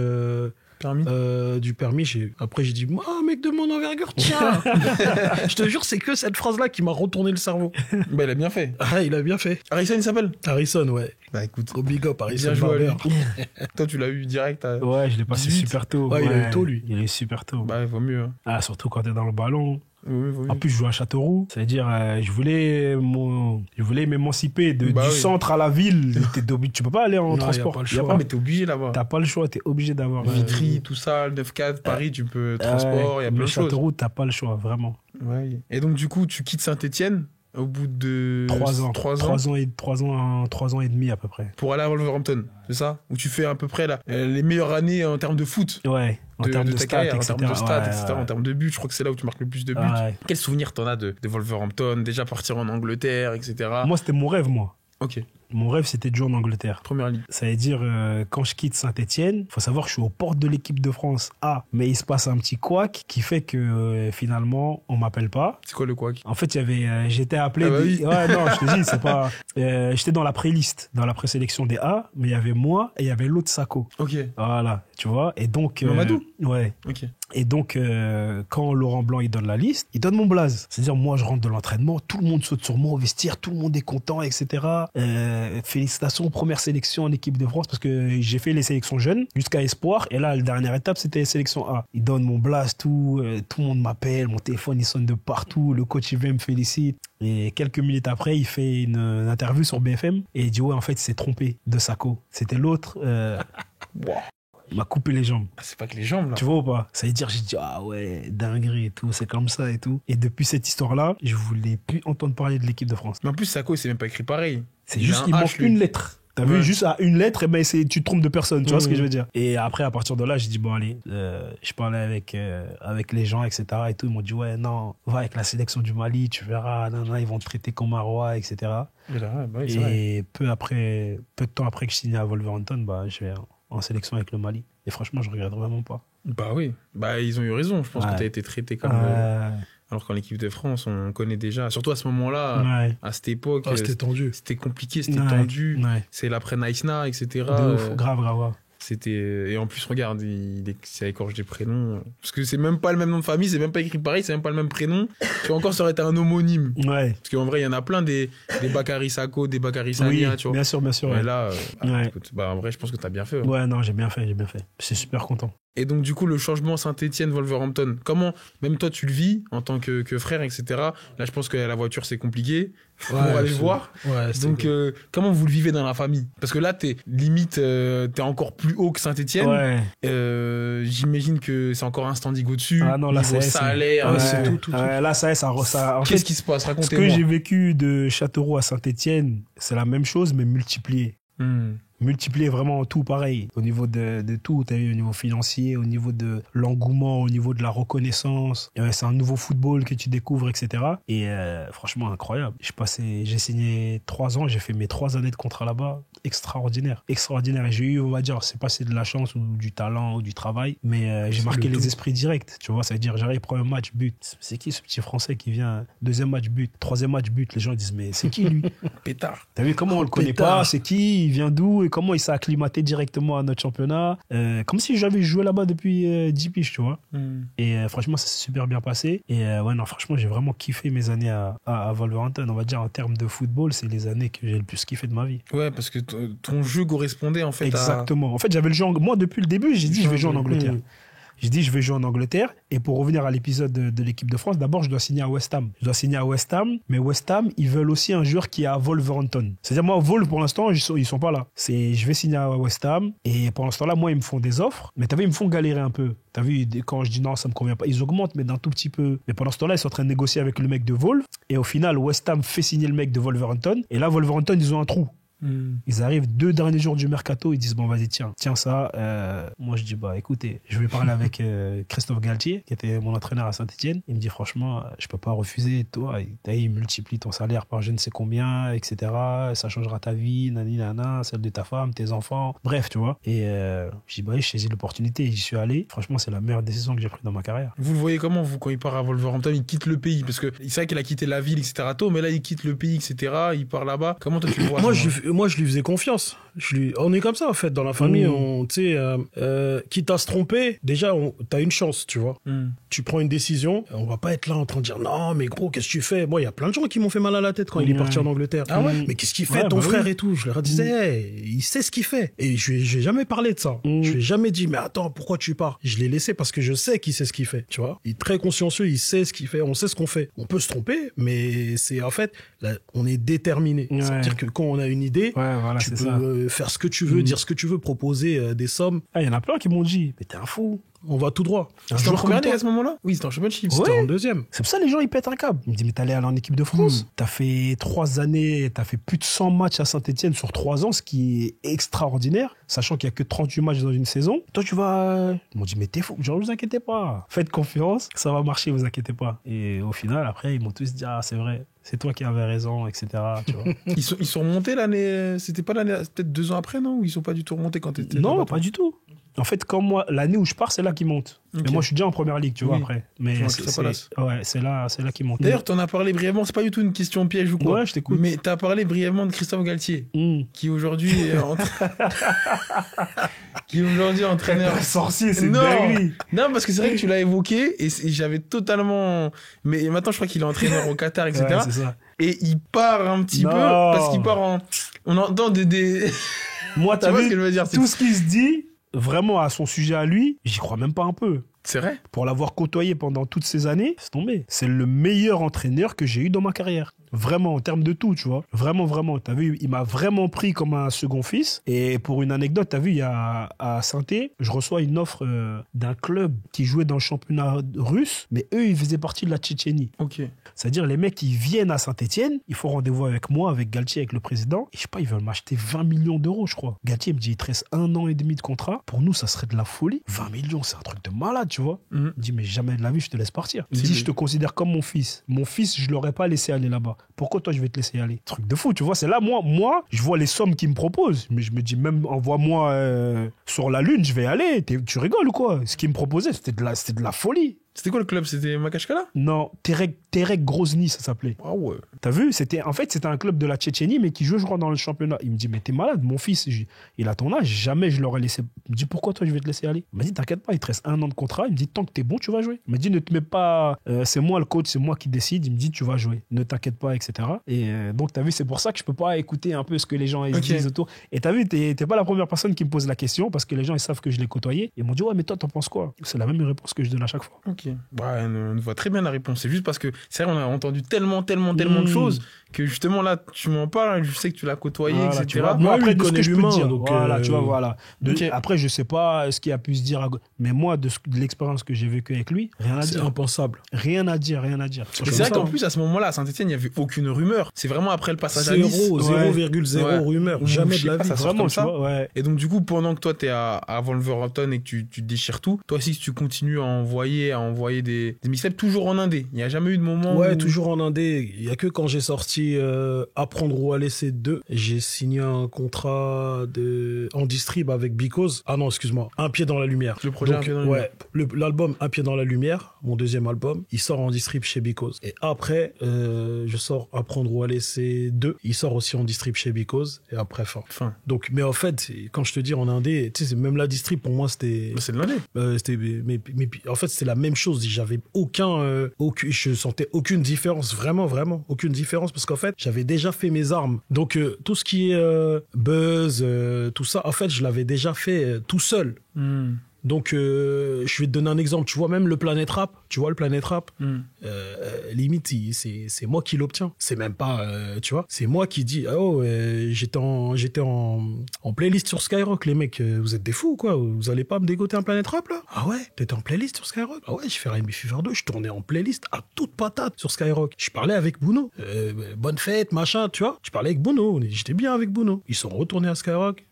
Permis. Du permis, après j'ai dit, ah, mec de mon envergure, tiens. Je te jure, c'est que cette phrase-là qui m'a retourné le cerveau. Bah, il a bien fait. Ah, il a bien fait. Harrison, il s'appelle? Harrison, ouais. Bah, écoute. Gros big up, Harrison Bien joué à lui. Barber. Toi, tu l'as eu direct à... Ouais, je l'ai passé 18. super tôt. Ouais, il a eu tôt, lui. Il a eu super tôt. Bah, il vaut mieux. Hein. Ah, surtout quand t'es dans le ballon. Oui, oui. En plus, je joue à Châteauroux. C'est-à-dire, je voulais m'émanciper du oui. centre à la ville. Tu peux pas aller en Non, transport. y a pas le Y a choix. pas- Mais t'es obligé là-bas. T'as pas le choix, t'es obligé d'avoir. Vitry, tout ça, le 9-4, Paris, tu peux... Transport, il y a plein mais de choses. Châteauroux, t'as pas le choix, vraiment. Ouais. Et donc, du coup, tu quittes Saint-Etienne au bout de... 3 ans. 3 ans 3 ans et demi à peu près. pour aller à Wolverhampton, c'est ça? Où tu fais à peu près les meilleures années en termes de foot. Ouais, en termes de ta stats, carrière, etc. en termes de stats, Ouais, etc. ouais. En termes de buts, je crois que c'est là où tu marques le plus de buts. Ouais. Quel souvenir t'en as de Wolverhampton? Déjà partir en Angleterre, etc. Moi, c'était mon rêve, moi. Ok, Mon rêve, c'était de jouer en Angleterre. première ligue. Ça veut dire, quand je quitte Saint-Etienne, faut savoir que je suis aux portes de l'équipe de France A. Mais il se passe un petit couac qui fait que finalement, on m'appelle pas. C'est quoi le couac? En fait, j'étais appelé. Ah bah oui. Ouais, non, je te dis, c'est pas. J'étais dans la pré-liste, dans la présélection des A, mais il y avait moi et il y avait l'autre Sako. Ok, Voilà, tu vois. Et donc. Mamadou. Ouais. ok. Et donc, quand Laurent Blanc il donne la liste, il donne mon blaze. C'est-à-dire, moi, je rentre de l'entraînement, tout le monde saute sur moi au vestiaire, tout le monde est content, etc. Félicitations, première sélection en équipe de France, parce que j'ai fait les sélections jeunes jusqu'à Espoir. Et là, la dernière étape, c'était sélection A. Il donne mon blaze, tout le monde m'appelle, mon téléphone, il sonne de partout, le coach, il vient, me félicite. Et quelques minutes après, il fait une interview sur BFM et il dit, ouais, en fait, il s'est trompé de Sako. C'était l'autre. Wow. Il m'a coupé les jambes. Ah, c'est pas que les jambes, là. Tu vois ou pas? Ça veut dire, j'ai dit, ah ouais, dinguerie et tout, c'est comme ça et tout. Et depuis cette histoire-là, je voulais plus entendre parler de l'équipe de France. Mais en plus, Sako, c'est même pas écrit pareil. C'est Il juste, a un il H, manque lui. une lettre. T'as Ouais. vu, juste à une lettre, et ben tu te trompes de personne, tu vois ce que Mhm. je veux dire? Et après, à partir de là, j'ai dit, bon, allez, je parlais avec les gens, etc. Et tout, ils m'ont dit, ouais, non, va avec la sélection du Mali, tu verras, non, ils vont te traiter comme un roi, etc. Et là, bah oui, c'est vrai. Et peu de temps après que je signe à Wolverhampton, bah, je vais en sélection avec le Mali. Et franchement, je regrette vraiment pas. Bah oui, bah ils ont eu raison. Je pense Ouais. que t'as été traité comme... Ouais. Alors qu'en équipe de France, on connaît déjà, surtout à ce moment-là, Ouais. à cette époque, Ah, c'était tendu. c'était compliqué, c'était Ouais. tendu. Ouais. C'est l'après Naïsna, etc. De ouf, grave, ouais. C'était... Et en plus, regarde, c'est écorche des prénoms. Parce que c'est même pas le même nom de famille, c'est même pas écrit pareil, c'est même pas le même prénom. Tu vois, encore, ça aurait été un homonyme. Ouais. Parce qu'en vrai, il y en a plein des Bakary Sako, des Bakary Oui, Sagna, tu vois. bien sûr, bien sûr. Mais Ouais. là, Ouais. écoute, bah, en vrai, je pense que t'as bien fait. Ouais, non, j'ai bien fait. Je suis super content. Et donc, du coup, le changement Saint-Etienne-Wolverhampton, comment, même toi, tu le vis en tant que frère, etc. Là, je pense que la voiture, c'est compliqué pour aller le voir. Ouais, Donc, comment vous le vivez dans la famille? Parce que là, t'es encore plus haut que Saint-Etienne. Ouais. J'imagine que c'est encore un standing au-dessus. Ah non, là, niveau c'est salaire, ouais, c'est tout. ouais, là, ça, en Qu'est-ce fait, qui se passe? ce que Racontez-moi. j'ai vécu de Châteauroux à Saint-Etienne, c'est la même chose, mais multiplié. Multiplié vraiment tout pareil. Au niveau de tout, t'as vu, au niveau financier, au niveau de l'engouement, au niveau de la reconnaissance. C'est un nouveau football que tu découvres, etc. Et franchement, incroyable. J'ai signé 3 ans, j'ai fait mes 3 années de contrat là-bas. Extraordinaire. Extraordinaire. Et j'ai eu, on va dire, c'est pas c'est de la chance ou du talent ou du travail, mais j'ai marqué les esprits directs. Tu vois, ça veut dire, j'arrive, premier match, but. C'est qui ce petit Français qui vient? Deuxième match, but. Troisième match, but. Les gens disent, mais c'est qui lui? Pétard. T'as vu comment on le connaît Pétard. pas, c'est qui, il vient d'où et comment il s'est acclimaté directement à notre championnat. Comme si j'avais joué là-bas depuis 10 piges, tu vois. Et franchement, ça s'est super bien passé. Et ouais, non, franchement, j'ai vraiment kiffé mes années à Wolverhampton. On va dire, en termes de football, c'est les années que j'ai le plus kiffé de ma vie. Ouais, parce que ton jeu correspondait en fait Exactement. En fait, j'avais le jeu moi, depuis le début, j'ai dit, je vais jouer en Angleterre. J'ai dit, je vais jouer en Angleterre. Et pour revenir à l'épisode de l'équipe de France, d'abord, je dois signer à West Ham. Je dois signer à West Ham, mais West Ham, ils veulent aussi un joueur qui est à Wolverhampton. C'est-à-dire, moi, Vol, pour l'instant, ils sont pas là. Je vais signer à West Ham. Et pendant ce temps-là, moi, ils me font des offres. Mais t'as vu, ils me font galérer un peu. T'as vu, quand je dis non, ça me convient pas, ils augmentent, mais d'un tout petit peu. Mais pendant ce temps-là, ils sont en train de négocier avec le mec de Vol. Et au final, West Ham fait signer le mec de Wolverhampton. Et là, Wolverhampton, ils ont un trou. Ils arrivent 2 derniers jours du mercato, ils disent bon vas-y tiens ça. Moi je dis bah écoutez, je vais parler avec Christophe Galtier qui était mon entraîneur à Saint-Etienne. Il me dit franchement je peux pas refuser, toi il multiplie ton salaire par je ne sais combien, etc. Ça changera ta vie, nani nana, celle de ta femme, tes enfants, bref tu vois. Et je dis bah je saisis l'opportunité et j'y suis allé. Franchement c'est la meilleure décision que j'ai prise dans ma carrière. Vous le voyez comment, vous, quand il part à Wolverhampton, il quitte le pays? Parce que c'est vrai qu'il a quitté la ville, etc. tôt, mais là il quitte le pays, etc. Il part là-bas. Comment toi tu le vois? Moi, je lui faisais confiance. On est comme ça, en fait, dans la famille. Tu sais, quitte à se tromper, déjà, t'as une chance, tu vois. Tu prends une décision, on va pas être là en train de dire, non, mais gros, qu'est-ce que tu fais? Moi, il y a plein de gens qui m'ont fait mal à la tête quand il est parti en Angleterre. Ah ouais? Mais qu'est-ce qu'il fait, ton frère et tout? Je leur disais, hey, il sait ce qu'il fait. Et je lui ai jamais parlé de ça. Je lui ai jamais dit, mais attends, pourquoi tu pars? Je l'ai laissé parce que je sais qu'il sait ce qu'il fait, tu vois. Il est très consciencieux, il sait ce qu'il fait, on sait ce qu'on fait. On peut se tromper, mais c'est, en fait, là, on est déterminé. C'est-à-dire que quand on a une idée, tu peux faire ce que tu veux, dire ce que tu veux, proposer des sommes. Il y en a plein qui m'ont dit, mais t'es un fou. On va tout droit. C'était en première année à ce moment-là? Oui, c'était en championship. C'était en deuxième. C'est pour ça que les gens, ils pètent un câble. Ils me disent, mais t'allais aller en équipe de France. T'as fait 3 années, t'as fait plus de 100 matchs à Saint-Etienne sur 3 ans, ce qui est extraordinaire, sachant qu'il y a que 38 matchs dans une saison. Toi, tu vas... Ils m'ont dit, mais t'es fou. Genre, vous inquiétez pas. Faites confiance, ça va marcher, vous inquiétez pas. Et au final, après, ils m'ont tous dit, ah, c'est vrai. C'est toi qui avais raison, etc. Tu vois. Ils sont remontés l'année... C'était pas l'année... Peut-être 2 ans après, non? Ou ils sont pas du tout remontés quand t'étais... Non, pas du tout. En fait, comme moi, l'année où je pars, c'est là qu'ils montent. Okay. Mais moi, je suis déjà en première ligue, tu vois, après. Mais c'est là qu'ils montent. D'ailleurs, t'en as parlé brièvement. C'est pas du tout une question piège ou quoi. Ouais, je t'écoute. Mais t'as parlé brièvement de Christophe Galtier, qui aujourd'hui est entraîneur. Sorcier, c'est dingue. Non, parce que c'est vrai que tu l'as évoqué et j'avais totalement. Mais maintenant, je crois qu'il est entraîneur au Qatar, etc. Ouais, c'est ça. Et il part un petit peu parce qu'il part en. On entend des. Moi, t'as vu ce que je veux dire, tout ce qu'il se dit. Vraiment, à son sujet à lui, j'y crois même pas un peu. C'est vrai? Pour l'avoir côtoyé pendant toutes ces années, c'est tombé. C'est le meilleur entraîneur que j'ai eu dans ma carrière. Vraiment, en termes de tout, tu vois. Vraiment, vraiment. T'as vu, il m'a vraiment pris comme un second fils. Et pour une anecdote, t'as vu, il y a à Saint-Étienne, je reçois une offre d'un club qui jouait dans le championnat russe, mais eux, ils faisaient partie de la Tchétchénie. Ok. C'est-à-dire, les mecs, ils viennent à Saint-Étienne, ils font rendez-vous avec moi, avec Galtier, avec le président. Et je sais pas, ils veulent m'acheter 20 millions d'euros, je crois. Galtier me dit, il te reste 1 an et demi de contrat. Pour nous, ça serait de la folie. 20 millions, c'est un truc de malade, tu vois. Il me dit, mais jamais de la vie, je te laisse partir. Il me dit, je te considère comme mon fils. Mon fils, je l'aurais pas laissé aller là-bas. Pourquoi toi, je vais te laisser aller? Truc de fou, tu vois. C'est là, moi, je vois les sommes qu'ils me proposent. Mais je me dis, même envoie-moi sur la Lune, je vais aller. Tu rigoles ou quoi? Ce qu'ils me proposaient, c'était de la folie. C'était quoi le club? C'était Makachkala? Non, Terek Grozny, ça s'appelait. Ah ouais. T'as vu? C'était un club de la Tchétchénie, mais qui jouait, je crois, dans le championnat. Il me dit, mais t'es malade, mon fils, il a ton âge, jamais je l'aurais laissé. Il me dit, pourquoi toi, je vais te laisser aller? Il m'a dit, t'inquiète pas, il te reste 1 an de contrat. Il me dit, tant que t'es bon, tu vas jouer. Il m'a dit, ne te mets pas, c'est moi le coach, c'est moi qui décide. Il me dit, tu vas jouer. Ne t'inquiète pas, etc. Et donc, t'as vu, c'est pour ça que je peux pas écouter un peu ce que les gens disent autour. Et t'as vu, t'es pas la première personne qui me pose la question, parce que les gens, ils savent que je l'ai côtoyé. Ils m'ont dit, ouais, mais toi, t'en penses quoi? C'est la même réponse que je donne à chaque fois. Ok. Bah, on voit très bien la réponse. C'est juste parce que, c'est vrai, on a entendu tellement de choses que justement là, tu m'en parles, je sais que tu l'as côtoyé, voilà, etc. Moi, après, de ce que je peux dire. Donc, voilà, tu vois, voilà. Okay. Après, je sais pas ce qu'il a pu se dire, mais moi, de l'expérience que j'ai vécue avec lui, rien à dire. C'est impensable. Rien à dire. C'est vrai qu'en plus, à ce moment-là, à Saint-Etienne, il n'y avait aucune rumeur. C'est vraiment après le passage à Nice. 0,0 rumeur. Jamais de la vie. Ça vraiment, comme ça. Tu vois, ouais. Et donc, du coup, pendant que toi, t'es à Wolverhampton et que tu déchires tout, toi aussi, tu continues à envoyer des mixtapes toujours en indé. Il n'y a jamais eu de moment où... toujours en indé. Il n'y a que quand j'ai sorti Apprendre ou à laisser 2, j'ai signé un contrat en distrib avec Because. Ah non, excuse-moi. Un pied dans la lumière. Le projet Un pied dans la lumière. L'album Un pied dans la lumière, mon deuxième album, il sort en distrib chez Because. Et après, je sors Apprendre ou à laisser 2. Il sort aussi en distrib chez Because. Et après, fin. Donc, mais en fait, quand je te dis en indé, tu sais, même la distrib, pour moi, c'était... C'est de l'indé. Mais en fait, c'était la même chose. J'avais je sentais aucune différence. Vraiment, aucune différence. Parce qu'en fait, j'avais déjà fait mes armes. Donc, tout ce qui est buzz, tout ça, en fait, je l'avais déjà fait tout seul. Donc, je vais te donner un exemple. Tu vois, même le Planet Rap, limite, c'est moi qui l'obtiens. C'est même pas, tu vois, c'est moi qui dis, j'étais en playlist sur Skyrock, les mecs, vous êtes des fous, quoi. Vous allez pas me dégoter un Planet Rap, là? Ah ouais? T'étais en playlist sur Skyrock? Ah ouais, j'ai fait R&B Fever 2, je tournais en playlist à toute patate sur Skyrock. Je parlais avec Bouno. Bonne fête, machin, tu vois. Je parlais avec Bouno. J'étais bien avec Bouno. Ils sont retournés à Skyrock.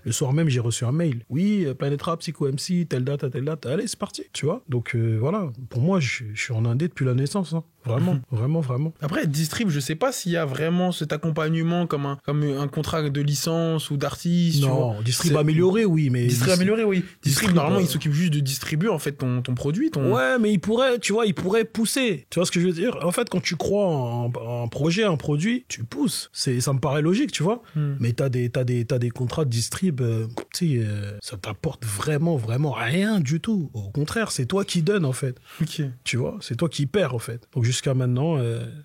Le soir même, j'ai reçu un mail. Oui, Planet Rap, Psycho MC, telle date. Allez, c'est parti, tu vois. Donc, voilà. Pour moi, je suis en indé depuis la naissance, hein. Vraiment. Après, Distrib, je sais pas s'il y a vraiment cet accompagnement comme un contrat de licence ou d'artiste. Non, Distrib amélioré, oui, mais... Distrib amélioré, oui. Distrib, normalement, il s'occupe juste de distribuer, en fait, ton produit. Ouais, mais il pourrait pousser. Tu vois ce que je veux dire? En fait, quand tu crois en un projet, un produit, tu pousses. Ça me paraît logique, tu vois. Mais t'as des contrats contrat de distrib, ça t'apporte vraiment, vraiment rien du tout. Au contraire, c'est toi qui donnes, en fait. Ok. Tu vois, c'est toi qui perds, en fait. Donc jusqu'à maintenant,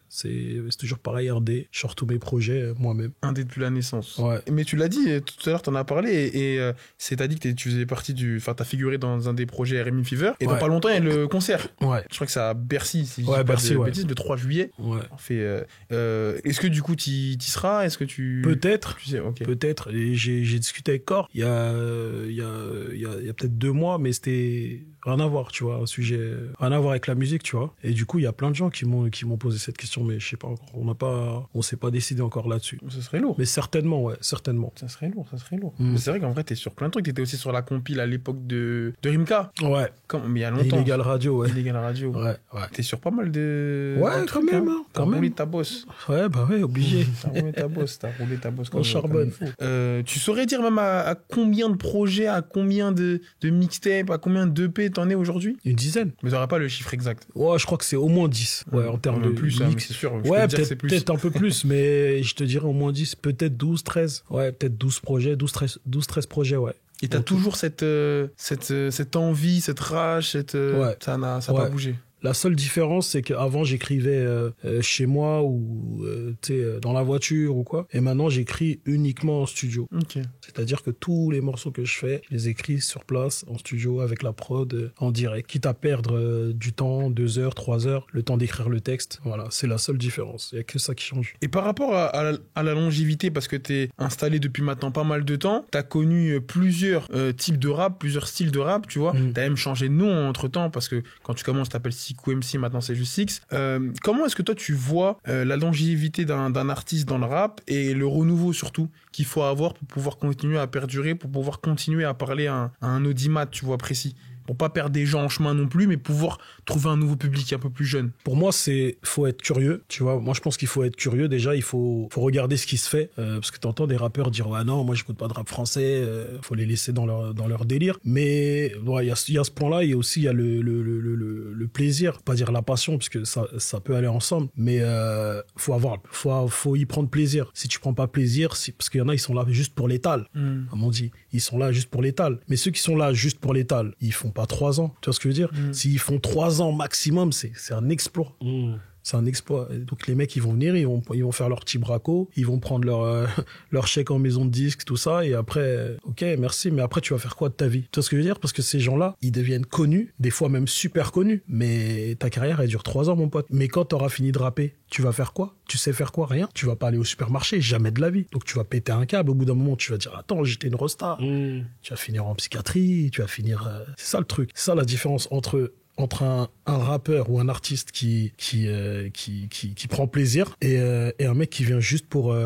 c'est toujours pareil, indé. Je sors tous mes projets moi-même. Indé depuis la naissance. Ouais. Mais tu l'as dit, tout à l'heure, t'en as parlé, et t'as dit que tu faisais partie t'as figuré dans un des projets RMI Fever, et dans pas longtemps, il y a le concert. Ouais. Je crois que c'est à Bercy, si je dis Ouais, pas Bercy, de ouais. bêtises, le 3 juillet. Ouais. On fait, est-ce que du coup, t'y seras? Est-ce que tu... Peut-être. Tu sais, ok. Peut-être. Et j'ai discuté avec Cor il y a peut-être 2 mois, mais c'était rien à voir, tu vois, un sujet rien à voir avec la musique, tu vois. Et du coup, il y a plein de gens qui m'ont posé cette question, mais je sais pas encore. On s'est pas décidé encore là-dessus. Ce serait lourd. Mais certainement, ouais, certainement. Ça serait lourd. Mais c'est vrai qu'en vrai, t'es sur plein de trucs. T'étais aussi sur la compile à l'époque de Rimka. Ouais. Mais il y a longtemps. Illégal Radio, ouais. Illégal Radio. Ouais. T'es sur pas mal de... Ouais, de quand trucs, même, hein. quand T'as même. roulé ta bosse. Ouais, bah ouais, obligé. T'as roulé ta bosse. On charbonne. Tu saurais dire même à combien de projets, à combien de mixtapes, à combien d'EP t'en es aujourd'hui? Une dizaine. Mais t'auras pas le chiffre exact. Ouais, je crois que c'est au moins 10. Ouais, en termes de plus, mix. c'est sûr. Je Ouais, peux te dire que c'est plus. peut-être un peu plus, mais je te dirais au moins 10, peut-être 12, 13. Ouais, peut-être 12 projets, 12, 13 projets, ouais. Et t'as toujours cette envie, cette rage, Ouais. Ça n'a pas bougé. La seule différence, c'est qu'avant, j'écrivais chez moi ou dans la voiture ou quoi. Et maintenant, j'écris uniquement en studio. Ok. C'est-à-dire que tous les morceaux que je fais, je les écris sur place, en studio, avec la prod, en direct. Quitte à perdre du temps, 2 heures, 3 heures, le temps d'écrire le texte. Voilà, c'est la seule différence. Il n'y a que ça qui change. Et par rapport à la longévité, parce que t'es installé depuis maintenant pas mal de temps, t'as connu plusieurs types de rap, plusieurs styles de rap, tu vois. T'as même changé de nom entre-temps, parce que quand tu commences, t'appelles Sikou MC, maintenant c'est juste Six. Comment est-ce que toi, tu vois la longévité d'un artiste dans le rap et le renouveau surtout qu'il faut avoir pour pouvoir continuer à perdurer, pour pouvoir continuer à parler à un audimat, tu vois, précis, pour pas perdre des gens en chemin non plus, mais pouvoir trouver un nouveau public un peu plus jeune? Pour moi, faut être curieux, tu vois. Moi, je pense qu'il faut être curieux. Déjà, il faut regarder ce qui se fait, parce que t'entends des rappeurs dire ouais non, moi j'écoute pas de rap français, faut les laisser dans leur délire. Mais ouais, il y a ce point-là, et aussi il y a le plaisir, pas dire la passion, parce que ça peut aller ensemble. Mais faut y prendre plaisir. Si tu prends pas plaisir, parce qu'il y en a, ils sont là juste pour l'étal. Comme on dit, ils sont là juste pour l'étal. Mais ceux qui sont là juste pour l'étal, ils font pas 3 ans. Tu vois ce que je veux dire? S'ils font 3 ans maximum, c'est un exploit. C'est un exploit. Donc les mecs, ils vont venir, ils vont faire leur petit braco, ils vont prendre leur chèque en maison de disque, tout ça, et après, ok, merci, mais après, tu vas faire quoi de ta vie? Tu vois ce que je veux dire? Parce que ces gens-là, ils deviennent connus, des fois même super connus, mais ta carrière, elle dure 3 ans, mon pote. Mais quand t'auras fini de rapper, tu vas faire quoi? Tu sais faire quoi? Rien. Tu vas pas aller au supermarché, jamais de la vie. Donc tu vas péter un câble. Au bout d'un moment, tu vas dire, attends, j'étais une rosta. Tu vas finir en psychiatrie, tu vas finir... C'est ça le truc. C'est ça la différence entre un rappeur ou un artiste qui prend plaisir et un mec qui vient juste pour...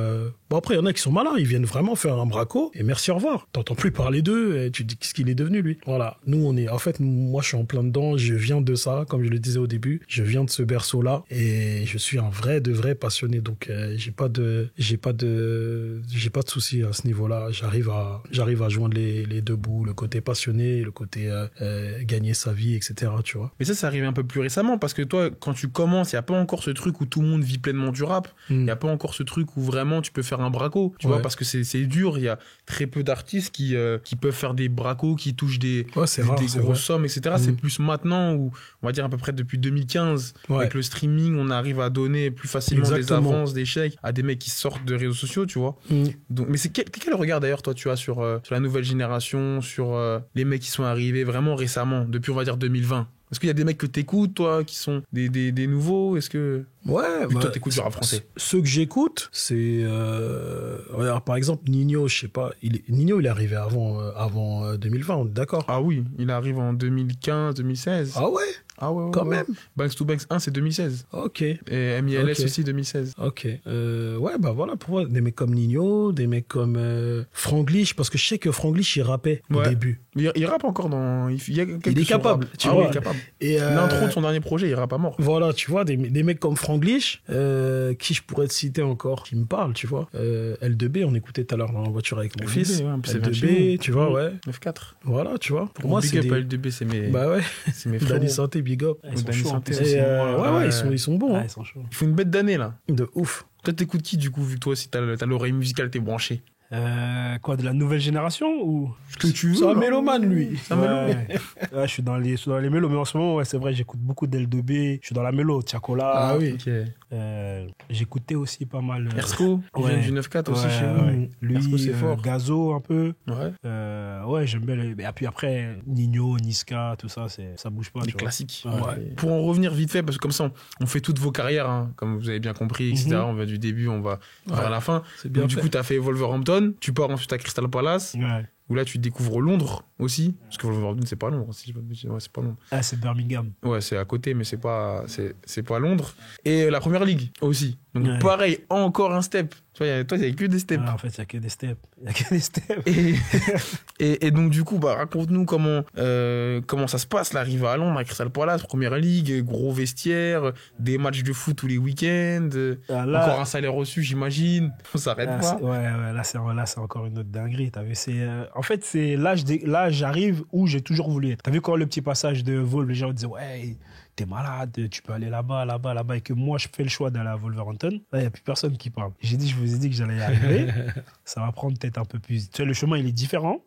Bon, après, il y en a qui sont malins, ils viennent vraiment faire un braco et merci, au revoir. T'entends plus parler d'eux et tu te dis qu'est-ce qu'il est devenu, lui. Voilà. Moi, je suis en plein dedans, je viens de ça, comme je le disais au début, je viens de ce berceau-là et je suis un vrai passionné. Donc, j'ai pas de soucis à ce niveau-là. J'arrive à joindre les deux bouts, le côté passionné, le côté gagner sa vie, etc., tu vois. Mais ça arrive un peu plus récemment, parce que toi, quand tu commences, il n'y a pas encore ce truc où tout le monde vit pleinement du rap. Il n'y a pas encore ce truc où vraiment tu peux faire un braco, tu vois, parce que c'est dur. Il y a très peu d'artistes qui peuvent faire des bracos, qui touchent des grosses sommes, etc. C'est plus maintenant, où on va dire à peu près depuis 2015, avec le streaming, on arrive à donner plus facilement des avances, des chèques à des mecs qui sortent de réseaux sociaux, tu vois. Donc, mais c'est quel regard d'ailleurs toi tu as sur la nouvelle génération, sur les mecs qui sont arrivés vraiment récemment, depuis on va dire 2020? Est-ce qu'il y a des mecs que t'écoutes, toi, qui sont des nouveaux? Est-ce que... Ouais, toi, t'écoutes du rap français. Ceux que j'écoute, c'est... Regarde, par exemple, Nino, je sais pas... Nino, il est arrivé avant 2020, on est d'accord? Ah oui, il arrive en 2015, 2016. Ah ouais? Ah ouais, quand même. Banks to Banks 1, c'est 2016. Ok. Et MILS aussi 2016. Ok. Ouais, bah voilà, pour moi, des mecs comme Nino, des mecs comme Franglish, parce que je sais que Franglish, il rappait au début. Il rappe encore dans... Il est capable, tu vois. Oui, il est capable. Et l'intro de son dernier projet, il rappe à mort. Voilà, tu vois, des mecs comme Franglish, qui je pourrais te citer encore, qui me parlent, tu vois. L2B, on écoutait tout à l'heure dans la voiture avec mon fils. Ouais, L2B, tu vois, ouais. 9-4. Voilà, tu vois. Pour moi, c'est des... L2B, c'est mes... Bah ouais. C'est mes frères. Dani Santé, big up. Ils sont chauds. Ils sont bons. Ils sont chauds. Il faut une bête d'année, là. De ouf. Toi, t'écoutes qui, du coup, vu que toi aussi, t'as l'oreille musicale, t'es branché? Quoi, de la nouvelle génération ou Ce que tu veux. C'est un là. mélomane, lui. C'est un mélomane. Ouais, je suis dans les mélos, mais en ce moment, ouais, c'est vrai, j'écoute beaucoup d'L2B. Je suis dans la mélo, Tiakola. Ah oui. Ok. J'écoutais aussi pas mal. Ersko, il ouais. vient du 9-4 aussi Ouais, chez nous. ouais. Lui, Ersko, c'est fort. Gazo un peu. Ouais. Ouais, j'aime bien. Et puis après, Nino, Niska, tout ça, ça bouge pas. Les tu vois. classiques. Ouais. Pour en revenir vite fait, parce que comme ça, on fait toutes vos carrières, hein, comme vous avez bien compris, etc. On va du début, on va vers la fin. C'est bien Donc, du fait. coup, tu as fait Wolverhampton, tu pars ensuite à Crystal Palace, Ouais. où là, tu découvres Londres aussi. Parce que Wolverhampton, c'est pas Londres. Si je dis pas de bêtises. Ouais, c'est pas Londres. Ah, c'est Birmingham. Ouais, c'est à côté, mais c'est pas Londres. Et la première ligue aussi. Donc, Ouais. pareil, encore un step. Tu vois, toi, il n'y a que des steps. Ah, en fait, il n'y a que des steps. Il n'y a que des steps. Et donc, du coup, raconte-nous comment ça se passe, l'arrivée à Londres, à Crystal Palace, première ligue, gros vestiaire, des matchs de foot tous les week-ends, Ah, là- encore un salaire reçu, j'imagine. On s'arrête Ah, pas. ouais, là, c'est encore une autre dinguerie. T'as vu, en fait, c'est là, j'arrive où j'ai toujours voulu être. T'as vu quand le petit passage de Vol, les gens disaient, ouais, t'es malade, tu peux aller là-bas, et que moi, je fais le choix d'aller à Wolverhampton. Là, il n'y a plus personne qui parle. Je vous ai dit que j'allais y arriver. Ça va prendre peut-être un peu plus. Tu sais, le chemin, il est différent.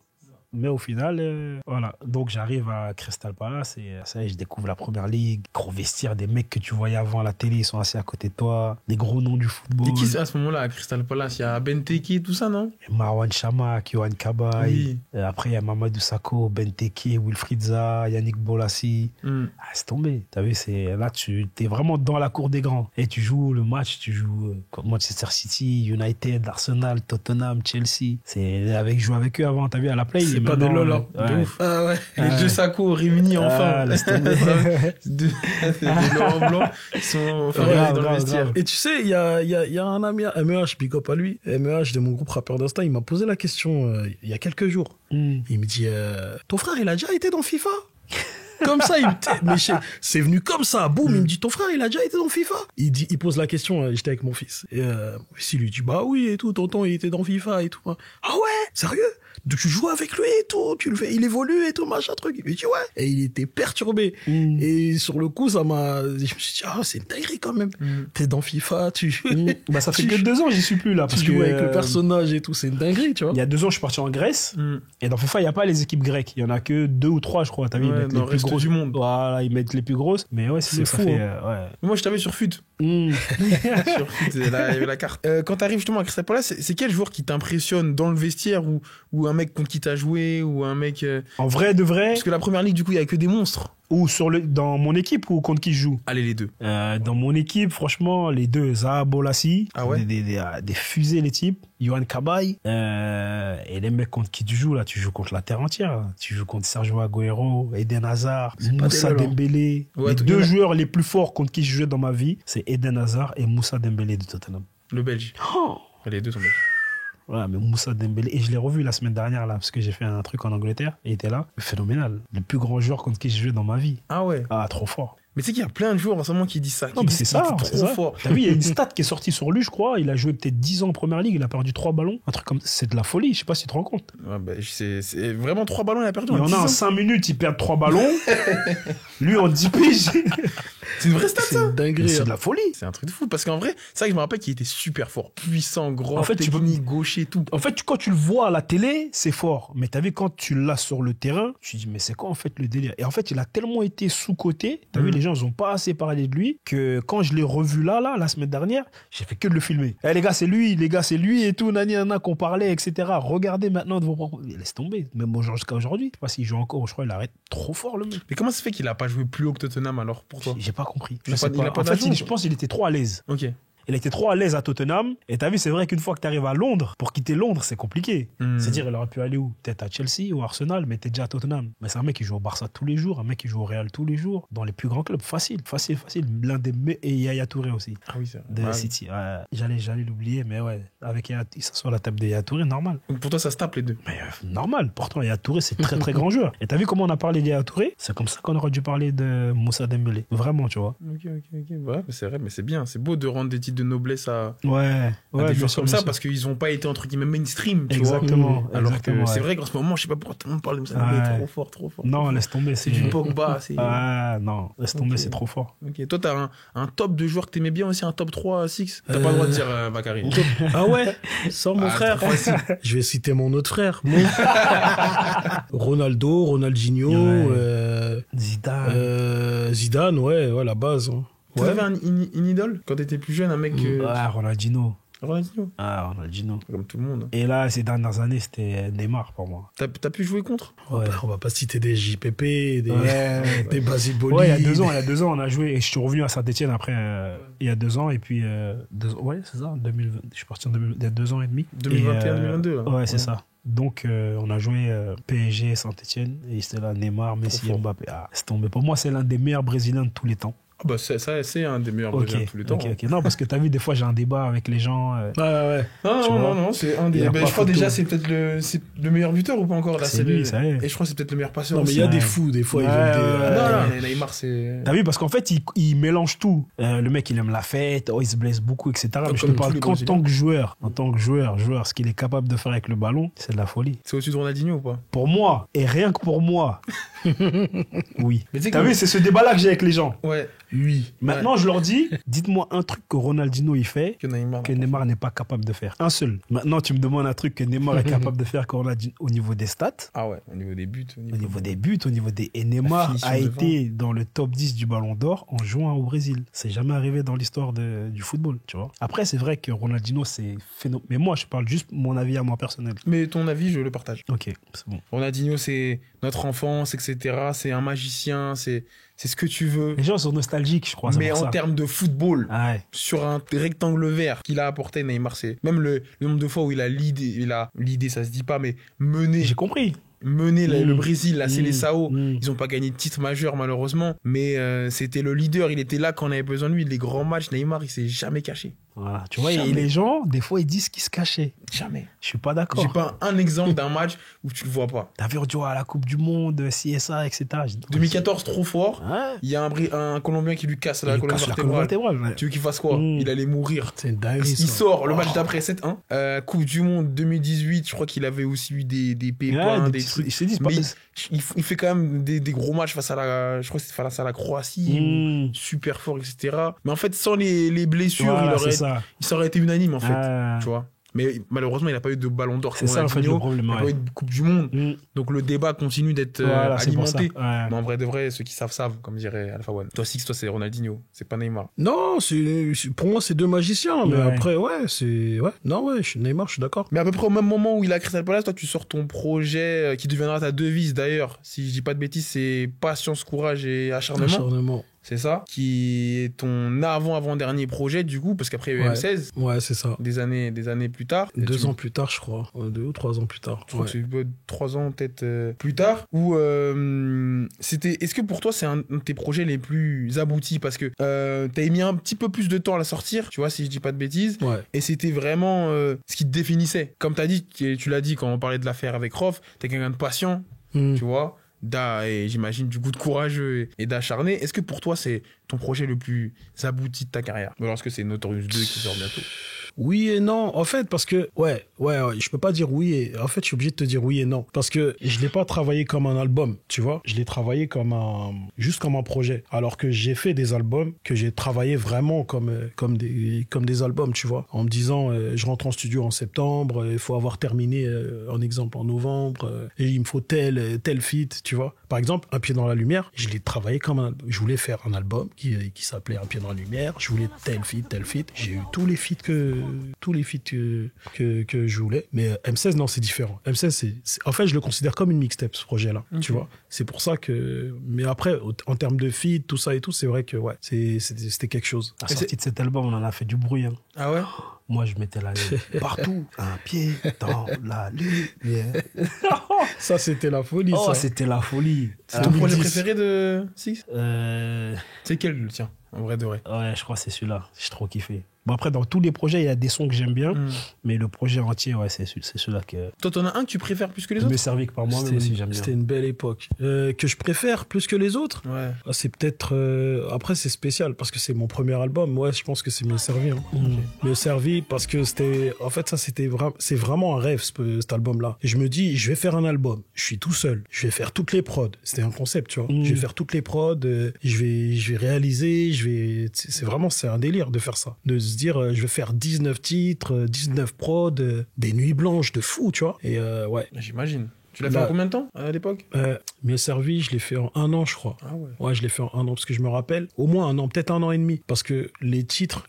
Mais au final, voilà. Donc, j'arrive à Crystal Palace et ça y est, je découvre la première ligue. Gros vestiaire, des mecs que tu voyais avant à la télé, ils sont assis à côté de toi. Des gros noms du football. Et qui c'est à ce moment-là à Crystal Palace? Il y a Benteke et tout ça, non? Marwan Chamakh, Yohan Cabaye. Oui. Après, il y a Mamadou Sakho, Benteke, Wilfried Zaha, Yannick Bolassi. Hmm. Ah, c'est tombé. T'as vu, là, tu es vraiment dans la cour des grands. Et tu joues le match, tu joues contre Manchester City, United, Arsenal, Tottenham, Chelsea. Je jouais avec eux avant, t'as vu, à la play. C'est pas des lol, hein. De Ouais. ouf. Les deux Sakho réunis enfin. Ah, laisse tomber. Des Laurent Blanc qui sont enfin Grave, dans le grave, vestiaire. grave. Et tu sais, il y a un ami, MEH, big up à lui, MEH de mon groupe rappeur d'Insta, il m'a posé la question il y a quelques jours. Mm. Il me dit, ton frère, il a déjà été dans FIFA? Comme ça, c'est venu comme ça, boum, il me dit, ton frère, il a déjà été dans FIFA? Il pose la question, j'étais avec mon fils. Et mon fils, il lui dit, bah oui, et tout, tonton, il était dans FIFA et tout. Ah ouais? Sérieux? Donc tu joues avec lui et tout, il évolue et tout, machin truc. Il me dit ouais. Et il était perturbé. Et sur le coup, je me suis dit, c'est une dinguerie quand même. T'es dans FIFA, Bah, ça fait que 2 ans, j'y suis plus là. tu Parce joues que, avec le personnage et tout, c'est une dinguerie, tu vois. Il y a 2 ans, je suis parti en Grèce. Et dans FIFA, il n'y a pas les équipes grecques. Il y en a que 2 ou 3, je crois. T'as vu, ils Ouais, mettent dans les le plus reste grosses. du monde. Voilà, ils mettent les plus grosses. Mais ouais, c'est fou, fou. hein. Moi, je t'avais sur FUT. Ouais. Sur FUT, il y avait la carte. Quand t'arrives justement à Crystal Palace, c'est quel joueur qui t'impressionne dans le vestiaire ou un mec contre qui t'as joué ou un mec. En vrai de vrai, Parce que la première ligue, du coup, il y a que des monstres. ou dans mon équipe ou contre qui je joue. Allez, les deux. Dans mon équipe, franchement, les deux, Zaha Bolassi, Ah ouais des fusées, les types, Yohan Cabaye, et les mecs contre qui tu joues, là, tu joues contre la terre entière. Là. Tu joues contre Sergio Agüero, Eden Hazard, pas Moussa des lol, hein. Dembélé. Ouais, Les tout- deux joueurs les plus forts contre qui je jouais dans ma vie, c'est Eden Hazard et Moussa Dembélé de Tottenham. Le Belge. Les deux sont belges. Ouais, mais Moussa Dembélé, et je l'ai revu la semaine dernière, là, parce que j'ai fait un truc en Angleterre, et il était là. Phénoménal. Le plus grand joueur contre qui j'ai joué dans ma vie. Ah ouais. Ah, trop fort. Mais tu sais qu'il y a plein de joueurs en ce moment qui disent ça. Non, qui mais disent c'est qu'il ça, est c'est trop ça. fort. T'as vu, il y a une stat qui est sortie sur lui, je crois. Il a joué peut-être 10 ans en première ligue, il a perdu 3 ballons. Un truc comme ça. C'est de la folie, je sais pas si tu te rends compte. Ouais, bah, c'est vraiment 3 ballons, il a perdu. Il y en 10 a en ans. 5 minutes, il perd 3 ballons. Lui, en 10 piges. C'est une vraie stat, C'est ça. une Mais dinguerie. c'est hein. de la folie. C'est un truc de fou. Parce qu'en vrai, c'est vrai que je me rappelle qu'il était super fort. Puissant, grand, En fait, tu peux- technique, gaucher, tout. En fait, quand tu le vois à la télé, c'est fort. Mais t'as vu, quand tu l'as sur le terrain, tu te dis, mais c'est quoi en fait le délire? Et en fait, il a tellement été sous-coté. T'as vu, les gens, ils ont pas assez parlé de lui que quand je l'ai revu la semaine dernière, j'ai fait que de le filmer. Eh, les gars, c'est lui et tout, nani, nana, qu'on parlait, etc. Regardez maintenant de vos propres. Laisse tomber. Même jusqu'à aujourd'hui. Je sais pas s'il joue encore, je crois qu'il arrête trop fort, le mec. Mais comment ça se fait qu'il a pas joué plus haut que Tottenham alors pour toi? J'ai pas compris. Il a Je sais pas- il a pas En fait, d'agent, je pense qu'il était trop à l'aise. Ok. Il était trop à l'aise à Tottenham. Et t'as vu, c'est vrai qu'une fois que t'arrives à Londres, pour quitter Londres, c'est compliqué. C'est-à-dire, il aurait pu aller où? Peut-être à Chelsea ou Arsenal, mais t'es déjà à Tottenham. Mais c'est un mec qui joue au Barça tous les jours, un mec qui joue au Real tous les jours, dans les plus grands clubs. Facile. L'un des et Yaya Touré aussi, Ah oui, c'est vrai. de Ah oui. City. Ouais, j'allais l'oublier, mais ouais, avec Yaya, il s'assoit à la table de Yaya Touré, normal. Donc pour toi, ça se tape les deux. Mais normal. Pourtant, Yaya Touré, c'est très très grand joueur. Et t'as vu comment on a parlé de Yaya Touré? C'est comme ça qu'on aurait dû parler de Moussa Dembélé. Vraiment, tu vois. Ok. Ouais, c'est vrai, mais c'est bien. C'est beau de rendre des titres titre de noblesse à Ouais, des joueurs comme ça, bien parce qu'ils n'ont pas été entre guillemets mainstream, tu Exactement. vois. Alors exactement, que c'est ouais. vrai qu'en ce moment, je sais pas pourquoi tout le monde parle de ça, Ouais. mais trop fort, trop fort. Non, trop laisse tomber. fort. C'est du Pogba. C'est... Ah, non, laisse tomber, Ok. c'est trop fort. Ok. Toi, t'as un top de joueurs que t'aimais bien aussi, un top 3, 6. T'as pas le droit de dire Bakary. Ah ouais, sans mon Ah, frère. trop facile. Je vais citer mon autre frère. Mon... Ronaldo, Ronaldinho, Ouais. Zidane. Zidane, ouais, la base. Hein. Tu Ouais. avais une idole quand t'étais plus jeune, un mec. Ah, Ronaldinho. Ronaldinho, Ah, Ronaldinho. comme tout le monde. Et là, ces dernières années, c'était Neymar pour moi. T'as pu jouer contre? On va pas citer des JPP, des, Ouais. des Basile Boli. Ouais, il y a 2 ans, on a joué et je suis revenu à Saint-Etienne après, il y a 2 ans. Et puis, ouais, c'est ça, 2020, je suis parti il y a 2 ans et demi. 2021, 2022, là. Ouais, c'est ça. Donc, on a joué PSG, Saint-Etienne et c'était là Neymar, Messi, fort. Mbappé. Ah, c'est tombé. Pour moi, c'est l'un des meilleurs Brésiliens de tous les temps. Ah bah, c'est un des meilleurs Ok, Brésiliens de tous les temps. ok. Non, parce que t'as vu, des fois, j'ai un débat avec les gens. Ouais. Non, Tu vois. non, c'est un Il y des. a Ben, pas je crois photo. déjà, c'est peut-être le meilleur buteur ou pas encore là. C'est lui, ça y est. Et je crois que c'est peut-être le meilleur passeur. Non, mais il aussi. y a Ouais. des fous, des fois, ils Ouais, veulent des. ouais, Non, mais Neymar, c'est. T'as vu, parce qu'en fait, il mélange tout. Le mec, il aime la fête, il se blesse beaucoup, etc. Mais je te Comme parle tous les qu'en Brésiliens. tant que joueur. En tant que joueur, ce qu'il est capable de faire avec le ballon, c'est de la folie. C'est au-dessus de Ronaldinho ou pas? Pour moi, et rien que pour moi, oui. Mais tu sais T'as que- vu, c'est ce débat-là que j'ai avec les gens. Ouais, Oui. Maintenant, je leur dis, dites-moi un truc que Ronaldinho il fait que Neymar. que Neymar n'est pas capable de faire. Un seul. Maintenant, tu me demandes un truc que Neymar est capable de faire que Ronaldinho au niveau des stats, Ah ouais, au niveau des buts. au niveau des buts, au niveau des... Et Neymar finition a devant. été dans le top 10 du Ballon d'Or en jouant au Brésil. C'est jamais arrivé dans l'histoire du football, tu vois. Après, c'est vrai que Ronaldinho, c'est phénoménal. Mais moi, je parle juste mon avis à moi personnel. Mais ton avis, je le partage. Ok, c'est bon. Ronaldinho, c'est notre enfance, etc. C'est un magicien, c'est ce que tu veux. Les gens sont nostalgiques, je crois. c'est Mais pour en ça. termes de football, Ah ouais. sur un rectangle vert qu'il a apporté Neymar, c'est même le nombre de fois où il a l'idée, ça se dit pas, mais mené J'ai compris. le Brésil, la Seleção. Mm. Ils ont pas gagné de titre majeur malheureusement, mais c'était le leader, il était là quand on avait besoin de lui. Les grands matchs, Neymar, il s'est jamais caché. Voilà. Tu vois, et Jamais. les gens, des fois, ils disent qu'ils se cachaient. Jamais. Je suis pas J'ai d'accord. pas un exemple d'un match où tu le vois pas. T'as vu, tu vois, à la Coupe du Monde, CSA, etc. J'ai dit, 2014, trop fort. Ouais. Il y a un Colombien qui lui casse Il la lui colonne casse la colonne vertébrale. vertébrale. Ouais. Tu veux qu'il fasse quoi? Mm. Il allait mourir. C'est une dinguerie. Il ça. sort le match d'après 7-1. Coupe du Monde 2018, je crois qu'il avait aussi eu des pépins, Ouais, des trucs. Je te dis, c'est Mais pas... il fait quand même des gros matchs face à je crois que c'était face à la Croatie, Mm. super fort, etc. Mais en fait, sans les blessures, Voilà, c'est il ça. ça aurait été unanime, en fait. Ah. Tu vois. Mais malheureusement, il n'a pas eu de ballon d'or. C'est ça, en fait, le problème. Il n'a pas Ouais. eu de Coupe du Monde. Mm. Donc le débat continue d'être Voilà, c'est pour ça. alimenté. Ouais. Mais en vrai de vrai, ceux qui savent, comme dirait Alpha One. Toi, Six, toi, c'est Ronaldinho. C'est pas Neymar. Non, pour moi, c'est deux magiciens. Mais Ouais. après, ouais, c'est. Ouais. Non, ouais, Neymar, je suis d'accord. Mais à peu près au même moment où il a Crystal Palace, toi, tu sors ton projet qui deviendra ta devise d'ailleurs. Si je dis pas de bêtises, c'est patience, courage et acharnement. Acharnement. C'est ça. Qui est ton avant-dernier projet, du coup, parce qu'après, il y a eu Ouais. M16, Ouais, c'est ça. des années plus tard. 2 ans plus tard, je crois. 2 ou 3 ans plus tard. Je crois Ouais. que c'est 3 ans peut-être plus tard. Où c'était. Est-ce que pour toi c'est un de tes projets les plus aboutis parce que t'as mis un petit peu plus de temps à la sortir, tu vois, si je dis pas de bêtises. Ouais. Et c'était vraiment ce qui te définissait. Comme t'as dit, tu l'as dit quand on parlait de l'affaire avec Rof, t'es quelqu'un de patient, Mm. tu vois. Et j'imagine du goût de courageux et d'acharné. Est-ce que pour toi c'est ton projet le plus abouti de ta carrière? Ou alors est-ce que c'est Notorious 2 qui sort bientôt? Oui et non, en fait, parce que, ouais, je peux pas dire oui et, en fait, je suis obligé de te dire oui et non. Parce que je l'ai pas travaillé comme un album, tu vois. Je l'ai travaillé juste comme un projet. Alors que j'ai fait des albums que j'ai travaillé vraiment comme des albums, tu vois. En me disant, je rentre en studio en septembre, il faut avoir terminé, en exemple, en novembre, et il me faut tel feat, tu vois. Par exemple, Un pied dans la lumière, je l'ai travaillé comme un album. Je voulais faire un album qui s'appelait Un pied dans la lumière. Je voulais tel feat. J'ai eu tous les feats que je voulais. Mais M16, non, c'est différent. M16, en fait, je le considère comme une mixtape, ce projet-là. Ok. Tu vois. C'est pour ça que, mais après, en termes de feat, tout ça et tout, c'est vrai que, ouais, c'était quelque chose. À la sortie de cet album, on en a fait du bruit. Hein. Ah ouais? Moi, je mettais la partout. Un pied dans la lumière. Ça, c'était la folie, Oh, ça. c'était la folie. C'est ton projet 2010. préféré de Six? Euh, C'est quel le tien, en vrai de vrai? Ouais, je crois que c'est celui-là. J'ai trop kiffé. Bon, après, dans tous les projets, il y a des sons que j'aime bien, mais le projet entier, ouais, c'est celui-là que... Toi, t'en as un que tu préfères plus que les Je autres? me servis que par moi-même aussi, j'aime bien. C'était une belle époque. Que je préfère plus que les autres? Ouais. C'est peut-être... Après, c'est spécial parce que c'est mon premier album. Ouais, je pense que c'est Mieux Servi. Hein. Mieux Servi parce que c'était... En fait, ça, c'est vraiment un rêve, cet album-là. Et je me dis, je vais faire un album. Je suis tout seul. Je vais faire toutes les prods. C'était un concept, tu vois. Je vais faire toutes les prods. Je vais réaliser. C'est un délire de faire ça. De se dire, je vais faire 19 titres, 19 prods, des nuits blanches de fou, tu vois. Et ouais. J'imagine. Tu l'as fait en combien de temps à l'époque? Mieux Servi, je l'ai fait en 1 an, je crois. Ah ouais. Ouais, je l'ai fait en 1 an parce que je me rappelle. Au moins 1 an, peut-être 1 an et demi. Parce que les titres,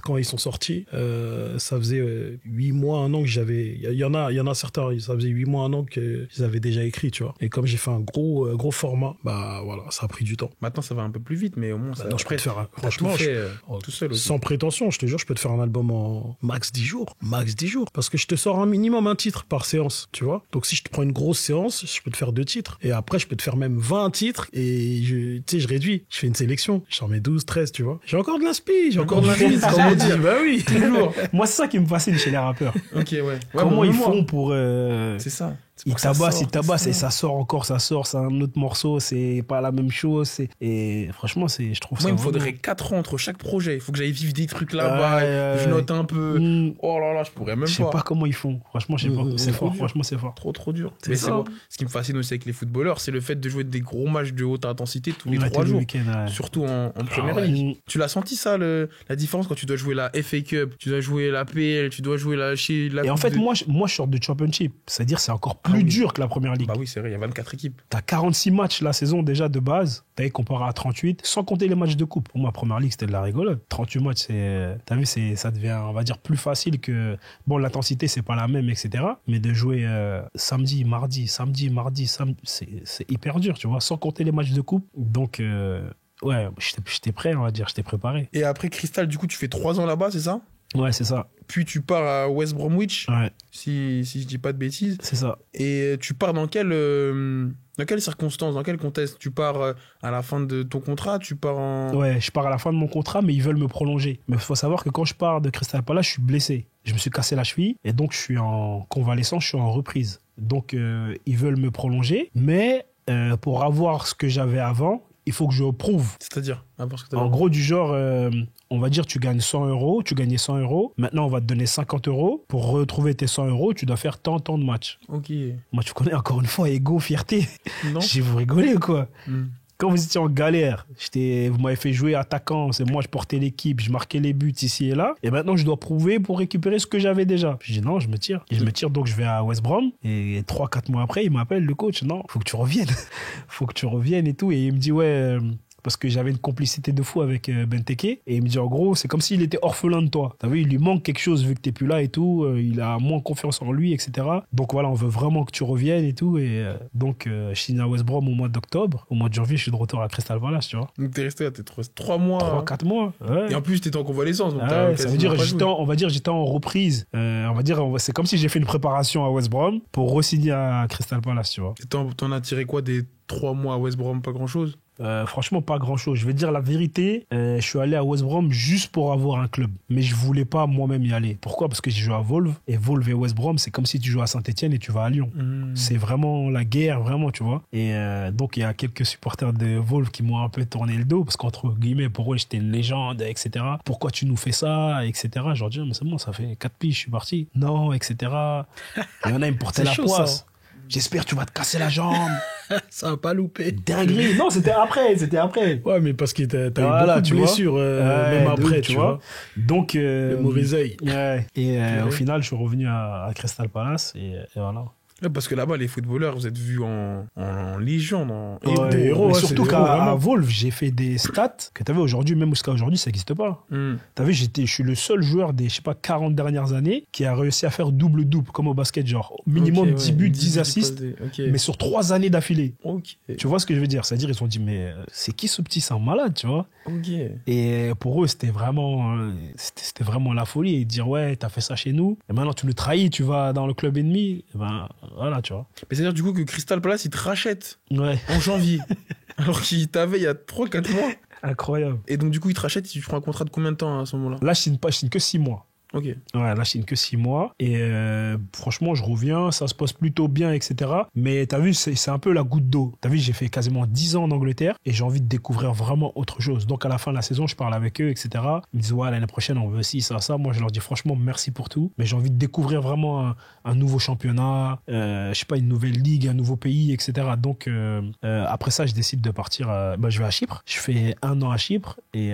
quand ils sont sortis, ça faisait 8 mois, 1 an que j'avais. Il y en a certains, ça faisait 8 mois, 1 an qu'ils avaient déjà écrit, tu vois. Et comme j'ai fait un gros format, bah voilà, ça a pris du temps. Maintenant, ça va un peu plus vite, mais au moins, ça. Non, je peux te faire, franchement, tout fait, tout seul aussi. Sans prétention, je te jure, je peux te faire un album en max 10 jours. Max 10 jours. Parce que je te sors un minimum un titre par séance, tu vois. Donc si je te prends une grosse séance, je peux te faire 2 titres. Et après, je peux te faire même 20 titres. Et je réduis. Je fais une sélection. J'en mets 12, 13, tu vois. J'ai encore de l'inspi. J'ai encore de l'inspi. Comme on dit. Bah oui. Toujours. Moi, c'est ça qui me fascine chez les rappeurs. Ok, ouais. Comment ils font pour... C'est ça. Ils tabassent et ça sort encore, ça sort, c'est un autre morceau, c'est pas la même chose. Et franchement, je trouve ça. Moi, il me faudrait 4 ans entre chaque projet. Il faut que j'aille vivre des trucs là-bas, je note un peu. Oh là là, je pourrais même pas. Je sais pas comment ils font. Franchement, je sais pas. C'est fort, franchement, c'est fort. Trop dur. Mais c'est bon. Ce qui me fascine aussi avec les footballeurs, c'est le fait de jouer des gros matchs de haute intensité tous les 3 jours. Surtout en Première Ligue. Tu l'as senti ça, la différence quand tu dois jouer la FA Cup, tu dois jouer la PL, tu dois jouer la Et en fait, moi, je sors de Championship. C'est-à-dire, c'est encore plus dur que la Première Ligue. Bah oui, c'est vrai, il y a 24 équipes. T'as 46 matchs la saison déjà de base. T'as comparé à 38, sans compter les matchs de coupe. Pour moi, Première Ligue, c'était de la rigolade. 38 matchs, t'as vu, ça devient, on va dire, plus facile que... Bon, l'intensité, c'est pas la même, etc. Mais de jouer samedi, mardi, c'est hyper dur, tu vois, sans compter les matchs de coupe. Donc... ouais, j'étais prêt, on va dire, j'étais préparé. Et après Crystal, du coup, tu fais 3 ans là-bas, c'est ça? Ouais, c'est ça. Puis tu pars à West Bromwich, ouais. si je dis pas de bêtises. C'est ça. Et tu pars dans quelles circonstances, dans quel contexte? Tu pars à la fin de ton contrat? Tu pars en... Ouais, je pars à la fin de mon contrat, mais ils veulent me prolonger. Mais il faut savoir que quand je pars de Crystal Palace, je suis blessé. Je me suis cassé la cheville et donc je suis en convalescence, je suis en reprise. Donc ils veulent me prolonger, mais pour avoir ce que j'avais avant, il faut que je prouve. C'est-à-dire en gros, du genre, on va dire, tu gagnes 100 euros, tu gagnais 100 euros. Maintenant, on va te donner 50 euros. Pour retrouver tes 100 euros, tu dois faire tant de matchs. Ok. Moi, tu connais encore une fois, ego, fierté. Non. J'ai vous rigolez ou quoi? Quand vous étiez en galère, vous m'avez fait jouer attaquant, c'est moi, je portais l'équipe, je marquais les buts ici et là. Et maintenant, je dois prouver pour récupérer ce que j'avais déjà. Je dis non, je me tire. Et je me tire, donc je vais à West Brom. Et 3-4 mois après, il m'appelle, le coach. Non, faut que tu reviennes. Faut que tu reviennes et tout. Et il me dit, ouais... parce que j'avais une complicité de fou avec Benteke, et il me dit en gros c'est comme s'il était orphelin de toi, t'as vu, il lui manque quelque chose vu que t'es plus là et tout, il a moins confiance en lui, etc. Donc voilà, on veut vraiment que tu reviennes et tout, et donc je signe à West Brom au mois d'octobre, au mois de janvier je suis de retour à Crystal Palace, tu vois. Donc t'es resté 3 mois 3-4 mois, ouais. Et en plus t'étais en convalescence, donc ça veut dire on va dire j'étais en reprise, on va dire c'est comme si j'ai fait une préparation à West Brom pour re-signer à Crystal Palace, tu vois. Et t'en as tiré quoi des 3 mois à West Brom? Pas grand chose? Franchement, pas grand chose. Je vais dire la vérité, je suis allé à West Brom juste pour avoir un club. Mais je voulais pas moi-même y aller. Pourquoi? Parce que j'ai joué à Volve. Et Volve et West Brom, c'est comme si tu joues à Saint-Etienne et tu vas à Lyon. C'est vraiment la guerre, vraiment, tu vois. Et donc, il y a quelques supporters de Volve qui m'ont un peu tourné le dos. Parce qu'entre guillemets, pour eux, j'étais une légende, etc. Pourquoi tu nous fais ça, etc. Je leur dis, mais c'est bon, ça fait 4 piges, je suis parti. Non, etc. Il y en a, ils me portaient la poisse. J'espère que tu vas te casser la jambe. Ça va pas louper. Dinguerie. Non, c'était après. Ouais, mais parce que t'as eu beaucoup de blessures, même après, tu vois. Donc, le mauvais œil. Ouais. Et au final, je suis revenu à Crystal Palace et voilà. Ouais, parce que là-bas, les footballeurs, vous êtes vus en légende, des héros. Ouais, surtout qu'à Volve, j'ai fait des stats que t'avais aujourd'hui, même jusqu'à aujourd'hui, ça n'existe pas. T'as vu, je suis le seul joueur des, 40 dernières années qui a réussi à faire double-double, comme au basket, genre minimum 10 buts, 10 assists, mais sur 3 années d'affilée. Tu vois ce que je veux dire? C'est-à-dire, ils se sont dit, mais c'est qui ce petit, c'est un malade, tu vois? Et pour eux, c'était vraiment la folie. Et dire, ouais, t'as fait ça chez nous, et maintenant tu le trahis, tu vas dans le club ennemi, et ben voilà, tu vois. Mais c'est-à-dire du coup que Crystal Palace, il te rachète en janvier. Alors qu'il t'avait il y a 3-4 mois. Incroyable. Et donc, du coup, ils te rachètent et tu prends un contrat de combien de temps à ce moment-là? Là, je signe que 6 mois. Ok. Ouais, là, je signe que 6 mois. Et franchement, je reviens, ça se passe plutôt bien, etc. Mais t'as vu, c'est un peu la goutte d'eau. T'as vu, j'ai fait quasiment 10 ans en Angleterre et j'ai envie de découvrir vraiment autre chose. Donc, à la fin de la saison, je parle avec eux, etc. Ils me disent, ouais, l'année prochaine, on veut ci, ça, ça. Moi, je leur dis, franchement, merci pour tout. Mais j'ai envie de découvrir vraiment un nouveau championnat, je sais pas, une nouvelle ligue, un nouveau pays, etc. Donc, après ça, je décide de partir. Je vais à Chypre. Je fais 1 an à Chypre et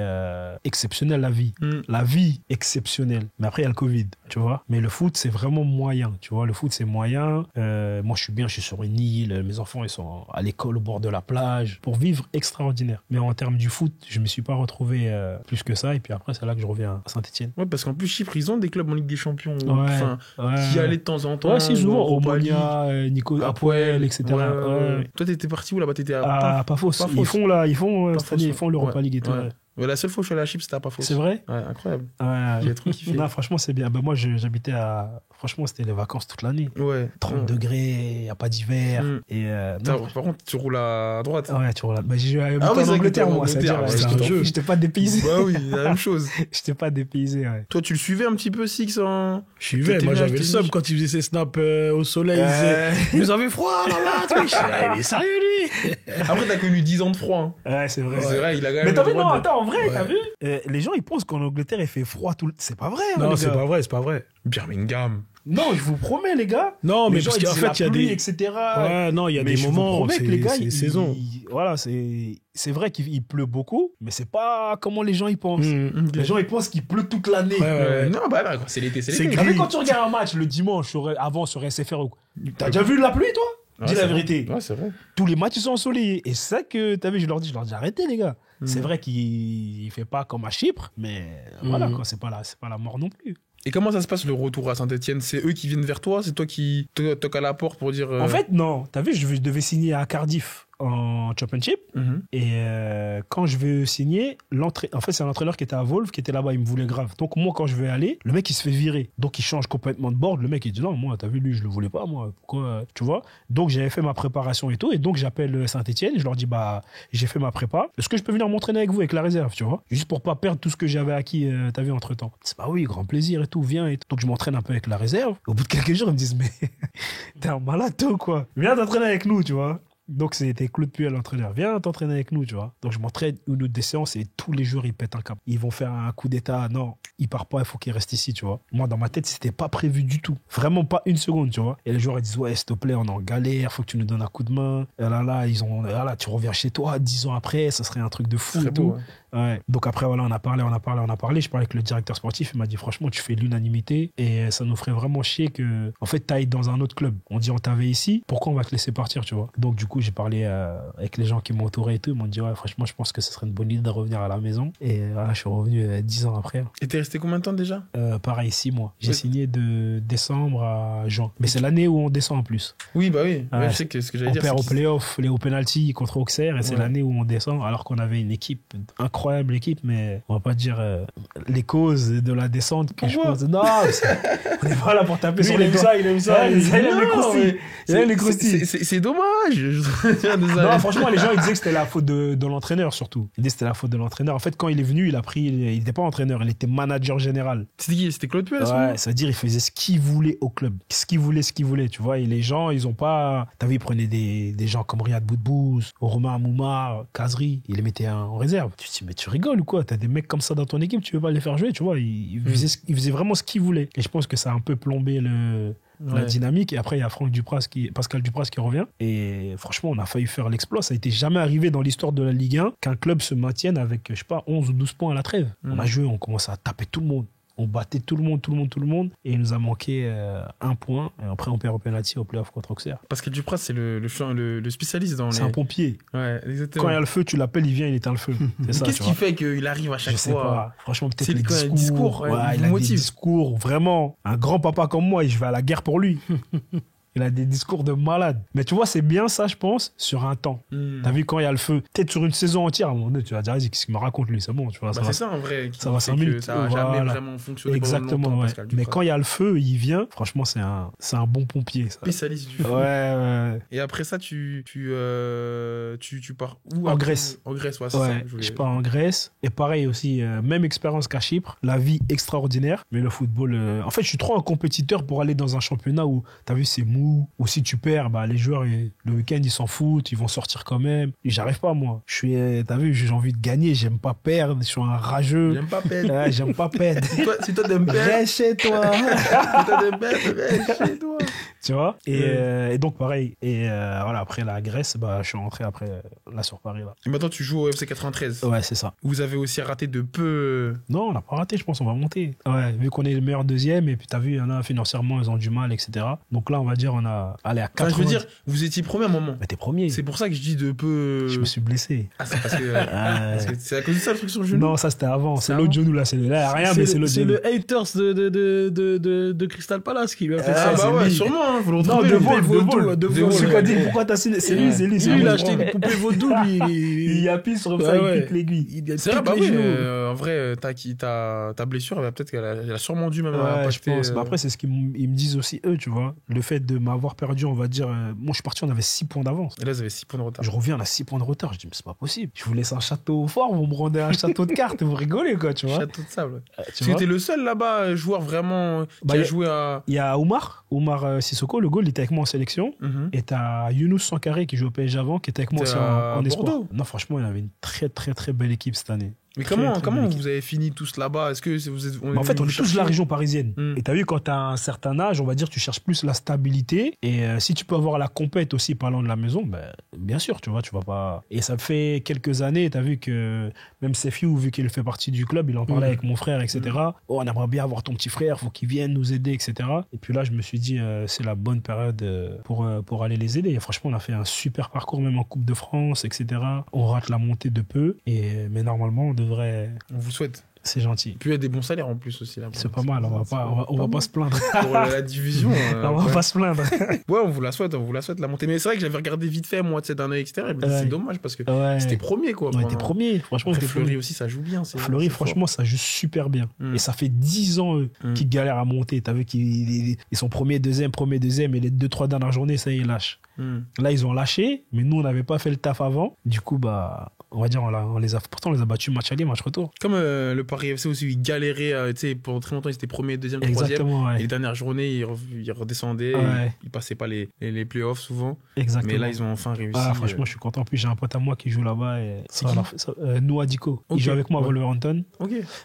exceptionnelle la vie. La vie exceptionnelle. Mais après, il y a le Covid, tu vois. Mais le foot, c'est vraiment moyen, tu vois. Le foot, c'est moyen. Moi, je suis bien, je suis sur une île. Mes enfants, ils sont à l'école au bord de la plage. Pour vivre, extraordinaire. Mais en termes du foot, je me suis pas retrouvé plus que ça. Et puis après, c'est là que je reviens à Saint-Etienne. Ouais, parce qu'en plus, Chypre, ils ont des clubs en Ligue des Champions. Ouais. Qui allaient de temps en temps. Ouais, si, souvent. Europa Omonia, Nico Apoel, etc. Ouais. Toi, t'étais parti où là-bas? T'étais à Pafos. Ils font cette année, ils font l'Europa League et tout. Ouais. Ouais, la seule fois où je suis allé à Chypre, c'était à Pafos. C'est vrai? Ouais, incroyable. Ouais. J'ai trop kiffé. Non, franchement, c'est bien. Moi, j'habitais à... Franchement, c'était les vacances toute l'année. Ouais. 30 degrés, il n'y a pas d'hiver. Et Par contre, tu roules à droite. Ouais, tu roules à... J'ai habité en Angleterre, moi. C'est-à-dire, Je t'ai pas dépaysé. Bah oui, la même chose. Je t'ai pas dépaysé, ouais. Toi, tu le suivais un petit peu, Six, en... Je suivais, moi j'avais le seum quand il faisait ses snaps au soleil. Vous avez froid là-bas, il est sérieux lui. Après, t'as connu 10 ans de froid. Ouais, c'est vrai. C'est vrai, il a quand même. Mais t'as vu, non, attends, en vrai, t'as vu les gens, ils pensent qu'en Angleterre, il fait froid tout le... C'est pas vrai, Non, les c'est gars. pas vrai, c'est pas vrai. Birmingham. Non, je vous promets, les gars. Non, mais les gens, parce ils qu'en disent fait, il y a la pluie, des. etc. Ouais, non, il y a Mais des je vous moments où promets que les gars, c'est saison. voilà, c'est vrai qu'il pleut beaucoup, mais c'est pas comment les gens y pensent. Les gens, ils pensent qu'il pleut toute l'année. Ouais. Non, bah là, c'est l'été, c'est C'est l'été. T'as vu quand tu regardes un match le dimanche avant sur SFR, t'as déjà vu la pluie, toi? Dis la vérité. Ouais, c'est vrai. Tous les matchs, ils sont ensoleillés. Et c'est ça que, t'as vu, je leur dis, arrêtez, les gars. C'est vrai qu'il fait pas comme à Chypre, mais voilà, quoi, c'est pas la mort non plus. Et comment ça se passe le retour à Saint-Etienne? C'est eux qui viennent vers toi? C'est toi qui toques à la porte pour dire... En fait, non. T'as vu, je devais signer à Cardiff en Championship. Et quand je veux signer, en fait, c'est un entraîneur qui était à Wolves, qui était là-bas, il me voulait grave. Donc, moi, quand je vais aller, le mec, il se fait virer. Donc, il change complètement de board. Le mec, il dit non, moi, t'as vu, lui, je le voulais pas, moi. Pourquoi, tu vois? Donc, j'avais fait ma préparation et tout. Et donc, j'appelle Saint-Etienne. Je leur dis, j'ai fait ma prépa. Est-ce que je peux venir m'entraîner avec vous, avec la réserve, tu vois? Juste pour pas perdre tout ce que j'avais acquis, t'as vu, entre temps. C'est oui, grand plaisir et tout, viens et tout. Donc, je m'entraîne un peu avec la réserve. Au bout de quelques jours, ils me disent, mais t'es un malade, toi, quoi. Viens t'entraîner avec nous, tu vois. Donc, c'était Claude Puel, l'entraîneur. Viens t'entraîner avec nous, tu vois. Donc, je m'entraîne une ou deux séances et tous les jours, ils pètent un cap. Ils vont faire un coup d'état. Non, il part pas, il faut qu'il reste ici, tu vois. Moi, dans ma tête, c'était pas prévu du tout. Vraiment pas une seconde, tu vois. Et les joueurs, ils disent, ouais, s'il te plaît, on est en galère, faut que tu nous donnes un coup de main. Et là, tu reviens chez toi 10 ans après, ça serait un truc de fou et tout. Ouais. Donc après, voilà, on a parlé. Je parlais avec le directeur sportif, il m'a dit, franchement, tu fais l'unanimité et ça nous ferait vraiment chier que, en fait, t'ailles dans un autre club. On dit, on t'avait ici, pourquoi on va te laisser partir, tu vois. Donc, du coup, j'ai parlé avec les gens qui m'entouraient et tout. Ils m'ont dit, ouais, franchement, je pense que ce serait une bonne idée de revenir à la maison. Et voilà, je suis revenu 10 ans après. Et t'es resté combien de temps déjà? Pareil, 6 mois. J'ai signé de décembre à juin. Mais c'est l'année où on descend en plus. Oui, bah oui. Ouais, je sais que ce que j'allais dire. On perd au playoff, au penalty contre Auxerre, et c'est l'année où on descend, alors qu'on avait une équipe, incroyable équipe, mais on va pas dire les causes de la descente. Que je pense, non, on n'est pas là pour taper sur les doigts. Il aime ça. Il aime les croustilles. C'est dommage. Non, franchement, les gens, ils disaient que c'était la faute de l'entraîneur, surtout. Ils disaient que c'était la faute de l'entraîneur. En fait, quand il est venu, il n'était pas entraîneur, il était manager général. C'était qui? C'était Claude Puel, ouais, c'est-à-dire, il faisait ce qu'il voulait au club. Ce qu'il voulait, tu vois. Et les gens, ils ont pas... T'as vu, ils prenaient des gens comme Riyad Boudbouz, Romain Amouma, Kazri, ils les mettaient en réserve. Tu te dis, mais tu rigoles ou quoi? T'as des mecs comme ça dans ton équipe, tu veux pas les faire jouer, tu vois. Ils faisaient vraiment ce qu'ils voulaient. Et je pense que ça a un peu plombé la dynamique. Et après, il y a Pascal Dupraz qui revient. Et franchement, on a failli faire l'exploit. Ça n'était jamais arrivé dans l'histoire de la Ligue 1 qu'un club se maintienne avec, je sais pas, 11 ou 12 points à la trêve. On a joué, on commençait à taper tout le monde. On battait tout le monde. Et il nous a manqué un point. Et après, on perd au penalty au playoff contre Auxerre. Pascal Dupraz, c'est le spécialiste dans C'est un pompier. Ouais, exactement. Quand il y a le feu, tu l'appelles, il vient, il éteint le feu. C'est ça, qu'est-ce qui fait qu'il arrive à chaque fois? Je sais pas. Franchement, peut-être les discours. discours. Ouais, il a des discours. Vraiment, un grand papa comme moi, je vais à la guerre pour lui. Il a des discours de malade. Mais tu vois, c'est bien ça, je pense, sur un temps. T'as vu, quand il y a le feu, peut-être sur une saison entière, à un moment donné, tu vas dire, qu'est-ce qu'il me raconte, lui, c'est bon, tu vois. C'est ça, en vrai. Ça va 5 minutes. Ça n'a jamais vraiment fonctionné. Exactement, pendant longtemps, ouais. Pascal Mais Duprat. quand il y a le feu, il vient. Franchement, c'est un bon pompier, ça. Spécialiste du feu. Ouais. Et après ça, tu pars où? En Grèce. En Grèce, ouais, c'est ça. Ouais, je pars en Grèce. Et pareil aussi, même expérience qu'à Chypre. La vie extraordinaire. Mais le football, en fait, je suis trop un compétiteur pour aller dans un championnat où, t'as vu, c'est mou. Ou si tu perds, les joueurs, le week-end, ils s'en foutent. Ils vont sortir quand même. Et j'arrive pas, moi. T'as vu, j'ai envie de gagner. J'aime pas perdre. Je suis un rageux. J'aime pas perdre. Ouais, j'aime pas perdre. Si toi t'aimes perdre. Reste chez toi. Si toi t'aimes perdre, reste chez toi. Tu vois, et donc pareil. Et voilà, après la Grèce, je suis rentré après là sur Paris. Là. Et maintenant tu joues au FC 93. Ouais, c'est ça. Vous avez aussi raté de peu. Non, on n'a pas raté, je pense, on va monter. Ouais, vu qu'on est le meilleur deuxième, et puis t'as vu, il y en a financièrement, ils ont du mal, etc. Donc là, on va dire, on a allé à 80. Enfin, je veux dire, vous étiez premier à un moment. Mais t'es premier. C'est pour ça que je dis de peu. Je me suis blessé. Ah, c'est parce que c'est à cause de ça le truc sur le genou. Non, ça c'était avant. C'est avant. l'autre genou là. Là, y a rien, mais c'est l'autre C'est genou. le haters de Crystal Palace qui lui a fait Ah ça. bah ouais, lui. sûrement. Hein, vous Non, l'entendez. de vol. Celui qui a dit pourquoi t'as signé. C'est lui, c'est lui. Lui, il a acheté une poupée vaudou, lui. Il appuie sur ça, il pique l'aiguille. C'est vrai, bah oui. En vrai, ta blessure, peut-être qu'elle a sûrement dû même Ouais, je impacter. pense. Après, c'est ce qu'ils me disent aussi, eux, tu vois. Le fait de m'avoir perdu, on va dire. Moi, je suis parti, on avait 6 points d'avance. Et là, vous avez 6 points de retard. Je reviens, on a 6 points de retard. Je dis, mais c'est pas possible. Je vous laisse un château fort, vous me rendez un château de cartes, vous rigolez, quoi, tu vois. Château de sable. Tu Tu étais le seul là-bas, joueur vraiment qui a joué à. Il y a Oumar Sissoko, le goal, il était avec moi en sélection. Et t'as Younous Sankaré qui joue au PSG avant, qui était avec moi aussi en espoir. Bordeaux. Non, franchement, il avait une très, très, très belle équipe cette année. Mais Très, comment très belle vous avez fini tous là-bas? Est-ce que vous êtes. En fait, on est tous de la région parisienne. Et t'as vu, quand t'as un certain âge, on va dire, tu cherches plus la stabilité. Et si tu peux avoir la compète aussi parlant de la maison, bien sûr, tu vois, tu vas pas. Et ça fait quelques années, t'as vu que même Sefiou, vu qu'il fait partie du club, il en parlait avec mon frère, etc. Oh, on aimerait bien avoir ton petit frère, faut qu'il vienne nous aider, etc. Et puis là, je me suis dit, c'est la bonne période pour aller les aider. Et franchement, on a fait un super parcours, même en Coupe de France, etc. On rate la montée de peu. Mais normalement, on devrait. On vous souhaite. C'est gentil. Puis il y a des bons salaires en plus aussi là. C'est pas mal, on va pas se plaindre. Pour la division. On va pas se plaindre. Ouais, on vous la souhaite la montée. Mais c'est vrai que j'avais regardé vite fait moi d'un œil extérieur. C'est dommage parce que c'était premier quoi. On était premier, franchement. Après, Fleury aussi, ça joue bien. Fleury, franchement, ça joue super bien. Et ça fait 10 ans eux qu'ils galèrent à monter. T'as vu qu'ils sont premier, deuxième, et les 2-3 dernières journées, ça y est, ils lâchent. Là, ils ont lâché, mais nous, on n'avait pas fait le taf avant. Du coup, on va dire, pourtant, on les a battus match aller, match retour. Comme le Paris FC aussi, ils galéraient, tu sais, pendant très longtemps, ils étaient premier, deuxième, troisième. Exactement, ouais. Et les dernières journées, ils redescendaient, ils passaient pas les playoffs souvent. Exactement. Mais là, ils ont enfin réussi. Ah, franchement, je suis content. En plus, j'ai un pote à moi qui joue là-bas. Noah Diko. Il joue avec moi à Wolverhampton.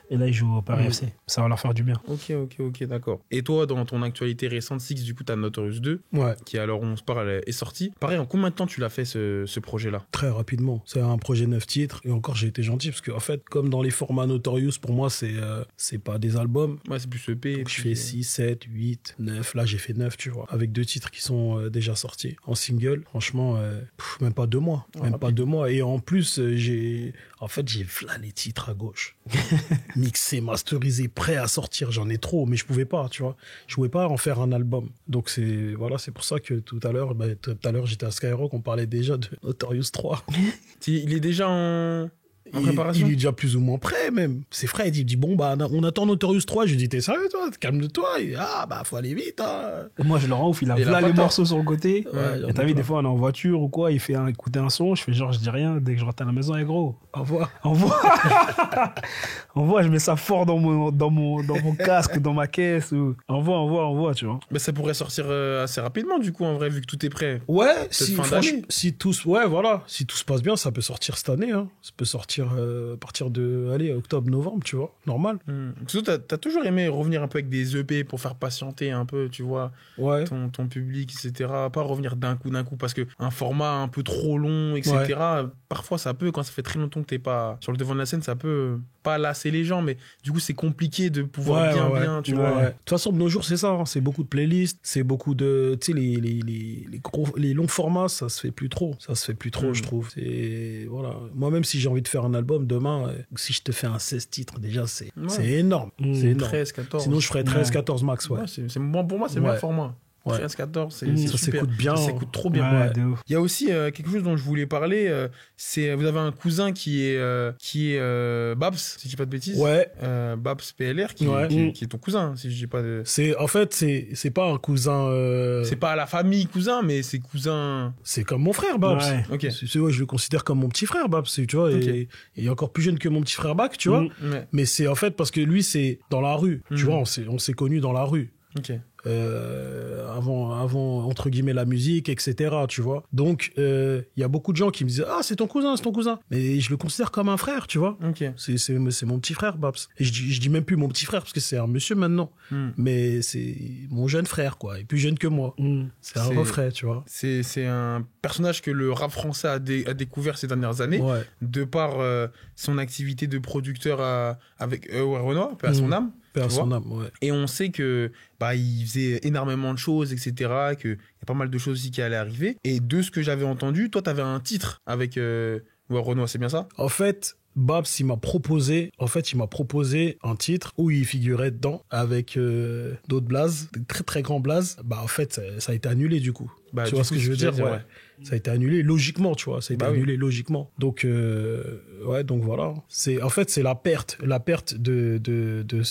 Et là, il joue au Paris FC. Ça va leur faire du bien. Ok, d'accord. Et toi, dans ton actualité récente, Six, du coup, t'as Notorious 2, qui, alors, on se parle, est sorti. Pareil, en combien de temps tu l'as fait, ce projet-là? Très rapidement. C'est un projet 9 titres. Et encore, j'ai été gentil parce qu'en fait, comme dans les formats Notorious, pour moi, c'est pas des albums. Ouais, c'est plus EP. Donc, je fais 6, 7, 8, 9. Là, j'ai fait 9, tu vois. Avec 2 titres qui sont déjà sortis en single. Franchement, même pas 2 mois. Même pas 2 mois. Et en plus, j'ai v'là les titres à gauche. Mixé, masterisé, prêt à sortir. J'en ai trop, mais je pouvais pas, tu vois. Je pouvais pas en faire un album. Donc, c'est pour ça que tout à l'heure, j'étais à Skyrock, on parlait déjà de Notorious 3. Il est déjà en préparation. Il est déjà plus ou moins prêt, même. C'est Fred, il dit, bon, on attend Notorious 3. Je lui dis, t'es sérieux, toi? Calme-toi. Il dit, faut aller vite, hein. Et moi, je le rends ouf, il a là les morceaux sur le côté. Ouais, et t'as vu, des fois, on est en voiture ou quoi, il fait écouter un son, je fais genre, je dis rien, dès que je rentre à la maison, et gros, envoie. Envoie, je mets ça fort dans mon casque, dans ma caisse. Envoie, tu vois. Mais ça pourrait sortir assez rapidement, du coup, en vrai, vu que tout est prêt. Ouais, si tout se passe bien, ça peut sortir cette année, hein. Ça peut sortir à partir de octobre, novembre, tu vois, normal. Parce que t'as toujours aimé revenir un peu avec des EP pour faire patienter un peu, tu vois, ton public, etc. Pas revenir d'un coup, parce que un format un peu trop long, etc. Parfois, ça peut, quand ça fait très longtemps que t'es pas sur le devant de la scène, ça peut pas lasser les gens, mais du coup, c'est compliqué de pouvoir bien, tu vois. De toute façon, de nos jours, c'est ça, hein. C'est beaucoup de playlists, c'est beaucoup de, tu sais, les longs formats, ça se fait plus trop, je trouve. C'est, voilà. Moi, même si j'ai envie de faire un album demain, si je te fais un 16 titres, déjà, c'est énorme. C'est énorme. 13, 14. Sinon, je ferais 13, 14 max, c'est bon, pour moi, c'est le meilleur format. Ouais. 13-14, c'est Ça super. s'écoute bien. Ça s'écoute trop bien. Ouais, de ouf. Il y a aussi quelque chose dont je voulais parler, c'est vous avez un cousin qui est Babs, si je dis pas de bêtises. Ouais. Babs PLR qui Ouais. est ton cousin, si je dis pas de... En fait, c'est pas un cousin. C'est pas la famille cousin, mais c'est cousin... C'est comme mon frère, Babs. Ouais. Ok. Ouais, je le considère comme mon petit frère, Babs, tu vois. Ok. Et il est encore plus jeune que mon petit frère Bac, tu vois. Ouais. Mais c'est en fait parce que lui, c'est dans la rue. Tu vois, on s'est connus dans la rue. Ok. Avant entre guillemets la musique, etc. Tu vois. Donc il y a beaucoup de gens qui me disent c'est ton cousin. Mais je le considère comme un frère, tu vois. Ok. C'est mon petit frère, Babs. Et je dis même plus mon petit frère parce que c'est un monsieur maintenant. Mais c'est mon jeune frère, quoi. Il est plus jeune que moi. C'est un refrain, tu vois. C'est un personnage que le rap français a découvert ces dernières années, Ouais. de par son activité de producteur avec Renoir, paix à son âme. Père tu son vois. âme, ouais. Et on sait que il faisait énormément de choses, etc. Qu'il y a pas mal de choses aussi qui allaient arriver. Et de ce que j'avais entendu, toi, t'avais un titre avec Renoir, c'est bien ça? En fait, Babs, il m'a proposé un titre où il figurait dedans avec d'autres blazes, des très très grands blazes. En fait, ça a été annulé du coup. Tu vois ce que je veux dire? Ouais. Ça a été annulé logiquement, tu vois. Ça a été annulé logiquement. Donc, donc voilà. C'est la perte de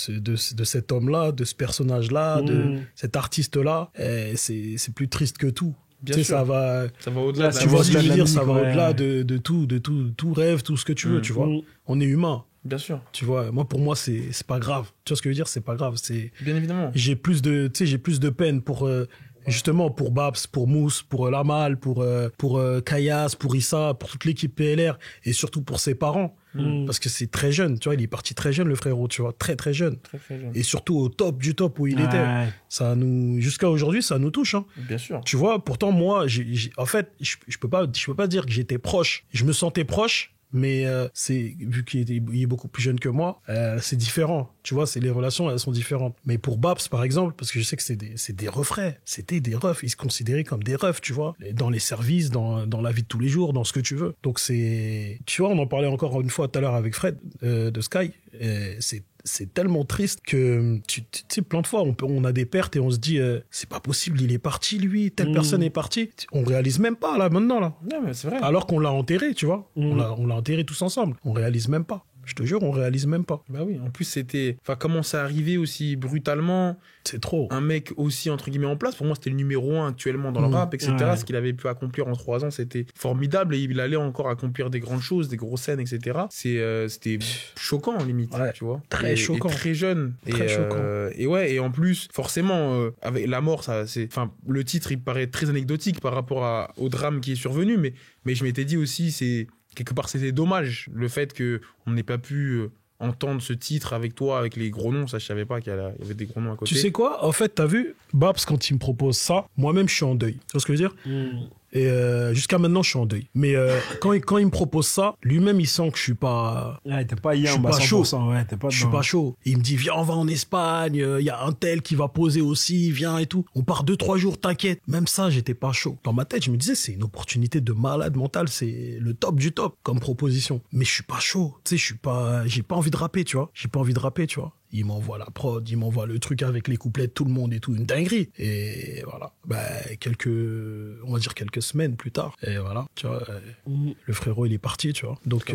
cet homme-là, de ce personnage-là, de cet artiste-là. Et c'est plus triste que tout. Bien sûr. Ça va au-delà de tu vois ce que je veux dire, ça va ouais. au-delà de tout rêve, tout ce que tu veux, tu vois. On est humain. Bien sûr. Tu vois, pour moi, c'est pas grave. Tu vois ce que je veux dire, c'est pas grave. Bien évidemment. J'ai plus de peine pour, justement, pour Babs, pour Mousse, pour Lamal, pour Kayas, pour Issa, pour toute l'équipe PLR, et surtout pour ses parents. Parce que c'est très jeune, tu vois, il est parti très jeune, le frérot, tu vois, très très jeune. Très, très jeune. Et surtout au top du top où il était. Jusqu'à aujourd'hui, ça nous touche, hein. Bien sûr. Tu vois, pourtant, moi, en fait, je peux pas dire que j'étais proche. Je me sentais proche, mais vu qu'il est beaucoup plus jeune que moi, c'est différent. Tu vois, les relations, elles sont différentes. Mais pour Babs, par exemple, parce que je sais que c'est des refrains, c'était des refs, ils se considéraient comme des refs, tu vois, dans les services, dans la vie de tous les jours, dans ce que tu veux. Donc tu vois, on en parlait encore une fois tout à l'heure avec Fred de Sky, c'est tellement triste que tu sais, plein de fois on a des pertes et on se dit c'est pas possible, il est parti lui, telle personne est partie, on réalise même pas là maintenant là. Non, mais c'est vrai. Alors qu'on l'a enterré, tu vois, on l'a enterré tous ensemble, on réalise même pas. Je te jure, on réalise même pas. Bah oui, en plus comment ça arrivé aussi brutalement. C'est trop. Un mec aussi entre guillemets en place, pour moi c'était le numéro 1 actuellement dans le rap, etc. Ouais. Ce qu'il avait pu accomplir en 3 ans, c'était formidable et il allait encore accomplir des grandes choses, des grosses scènes, etc. C'était choquant limite, tu vois. Très choquant. Et très jeune. Très choquant. Et en plus, forcément, avec la mort, le titre il paraît très anecdotique par rapport au drame qui est survenu, mais je m'étais dit aussi, quelque part c'était dommage le fait qu'on n'ait pas pu entendre ce titre avec toi, avec les gros noms. Ça, je savais pas qu'il y avait des gros noms à côté. Tu sais quoi? En fait, t'as vu, Babs, quand il me propose ça, moi-même, je suis en deuil. Tu vois ce que je veux dire? Et jusqu'à maintenant, je suis en deuil. Mais quand il me propose ça, lui-même, il sent que je suis pas... Ouais, t'es pas hier, je suis pas chaud. Ouais, t'es pas Je suis pas chaud. Il me dit, viens, on va en Espagne, il y a un tel qui va poser aussi, viens et tout. On part 2-3 jours, t'inquiète. Même ça, j'étais pas chaud. Dans ma tête, je me disais, c'est une opportunité de malade mental, c'est le top du top comme proposition. Mais je suis pas chaud. Tu sais, j'ai pas envie de rapper, tu vois. Il m'envoie la prod, il m'envoie le truc avec les couplets de tout le monde et tout, une dinguerie. Et voilà. Quelques semaines plus tard. Et voilà, tu vois, le frérot, il est parti, tu vois. Donc,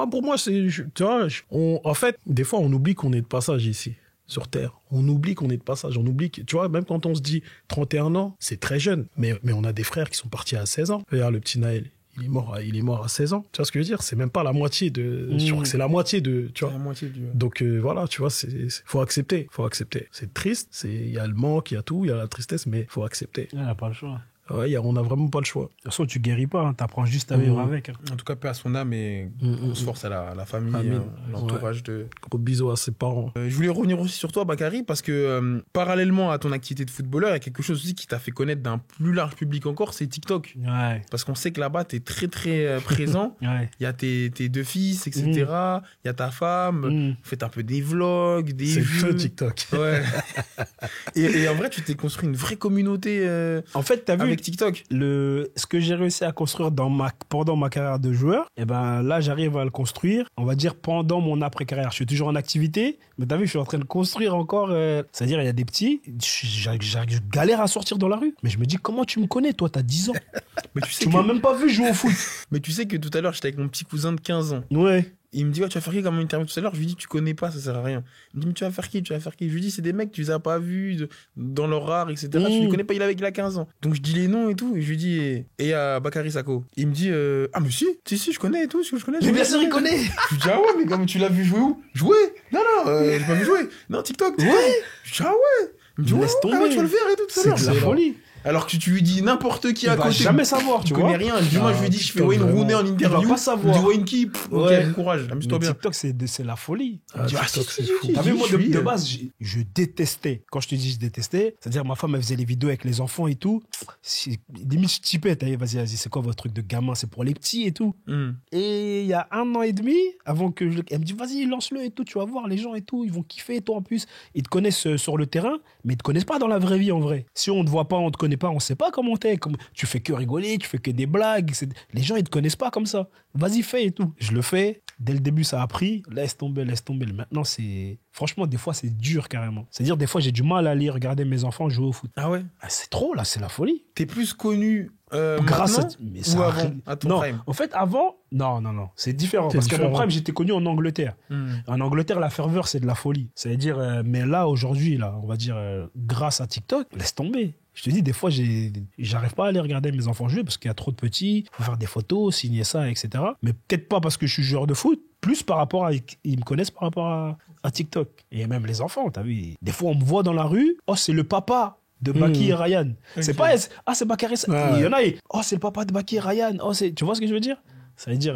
pour moi, tu vois, en fait, des fois, on oublie qu'on est de passage ici, sur Terre. On oublie qu'on est de passage. On oublie que, tu vois, même quand on se dit 31 ans, c'est très jeune. Mais on a des frères qui sont partis à 16 ans. Regarde le petit Naël. Il est mort à 16 ans. Tu vois ce que je veux dire? C'est même pas la moitié je crois que c'est la moitié de, tu vois. La moitié du... Donc, voilà, tu vois, faut accepter. C'est triste. Il y a le manque, il y a tout, il y a la tristesse, mais faut accepter. Il n'a pas le choix. Ouais, on a vraiment pas le choix. De toute façon, tu guéris pas, hein, t'apprends juste à vivre avec. Hein. En tout cas, paix à son âme et grosse force à la famille, l'entourage de... Gros bisous à ses parents. Je voulais revenir aussi sur toi, Bakary, parce que parallèlement à ton activité de footballeur, il y a quelque chose aussi qui t'a fait connaître d'un plus large public encore, c'est TikTok. Ouais. Parce qu'on sait que là-bas, t'es très très présent. Ouais. Il y a tes 2 fils, etc. Il y a ta femme. Vous faites un peu des vlogs, des C'est jeux. feu TikTok. Ouais. et en vrai, tu t'es construit une vraie communauté. En fait, t'as vu, avec TikTok. Ce que j'ai réussi à construire pendant ma carrière de joueur, et ben là, j'arrive à le construire, on va dire, pendant mon après-carrière. Je suis toujours en activité, mais t'as vu, je suis en train de construire encore. C'est-à-dire, il y a des petits, je galère à sortir dans la rue. Mais je me dis, comment tu me connais, toi, t'as 10 ans. Mais tu m'as même pas vu jouer au foot. Mais tu sais que tout à l'heure, j'étais avec mon petit cousin de 15 ans. Ouais. Il me dit, ouais, tu vas faire qui comme interview tout à l'heure? Je lui dis, tu connais pas, ça sert à rien. Il me dit, mais tu vas faire qui? Je lui dis, c'est des mecs que tu les as pas vus dans leur art, etc. Tu les connais pas, il a 15 ans. Donc je dis les noms et tout. Et je lui dis, et il y a Bakary Sako. Il me dit, ah, mais si, je connais et tout, je connais. Mais bien sûr, il connaît. Je lui dis, ah ouais, mais comme tu l'as vu jouer où? Jouer? Non, j'ai pas vu jouer. Non, TikTok. Ouais. Je dis, ah ouais. Il me dit, laisse tomber. Ah ouais, tu vas le faire et tout à l'heure. C'est de la folie. Alors que tu lui dis n'importe qui à côté. Il va jamais savoir, tu vois. connais rien. Moi, je lui dis, je fais Wayne Rooney en interview. Il va pas savoir. Je dis Wayne qui? Ok, bon courage, amuse-toi bien. TikTok, c'est la folie. TikTok, c'est fou. T'as vu, moi, de base, je détestais. Quand je te dis je détestais, c'est-à-dire ma femme, elle faisait les vidéos avec les enfants et tout. Limite, je typais. Vas-y, c'est quoi votre truc de gamin? C'est pour les petits et tout. Et il y a 1 an et demi, avant que elle me dit, vas-y, lance-le et tout. Tu vas voir les gens et tout. Ils vont kiffer. Toi, en plus, ils te connaissent sur le terrain, mais ils te connaissent pas dans la vraie vie, en vrai. Si on te voit pas, on te connaît pas, on sait pas comment t'es. Tu fais que rigoler, tu fais que des blagues. Les gens, ils te connaissent pas comme ça. Vas-y, fais et tout. Je le fais. Dès le début, ça a pris. Laisse tomber. Maintenant, franchement, des fois, c'est dur carrément. C'est-à-dire, des fois, j'ai du mal à aller regarder mes enfants jouer au foot. Ah ouais? C'est trop, là, c'est la folie. T'es plus connu grâce ou avant, à ton prime? En fait, avant, non. C'est différent. Parce que mon prime, j'étais connu en Angleterre. En Angleterre, la ferveur, c'est de la folie. C'est-à-dire, mais là, aujourd'hui, là, on va dire, grâce à TikTok, laisse tomber. Je te dis, des fois, j'arrive pas à aller regarder mes enfants jouer parce qu'il y a trop de petits, faut faire des photos, signer ça, etc. Mais peut-être pas parce que je suis joueur de foot, plus par rapport à, ils me connaissent par rapport à TikTok. Et même les enfants, t'as vu. Des fois, on me voit dans la rue, oh, c'est le papa de Baki et Ryan. Okay. C'est pas, c'est Bakary. Il y en a, oh, c'est le papa de Baki et Ryan. Oh, tu vois ce que je veux dire? Ça veut dire,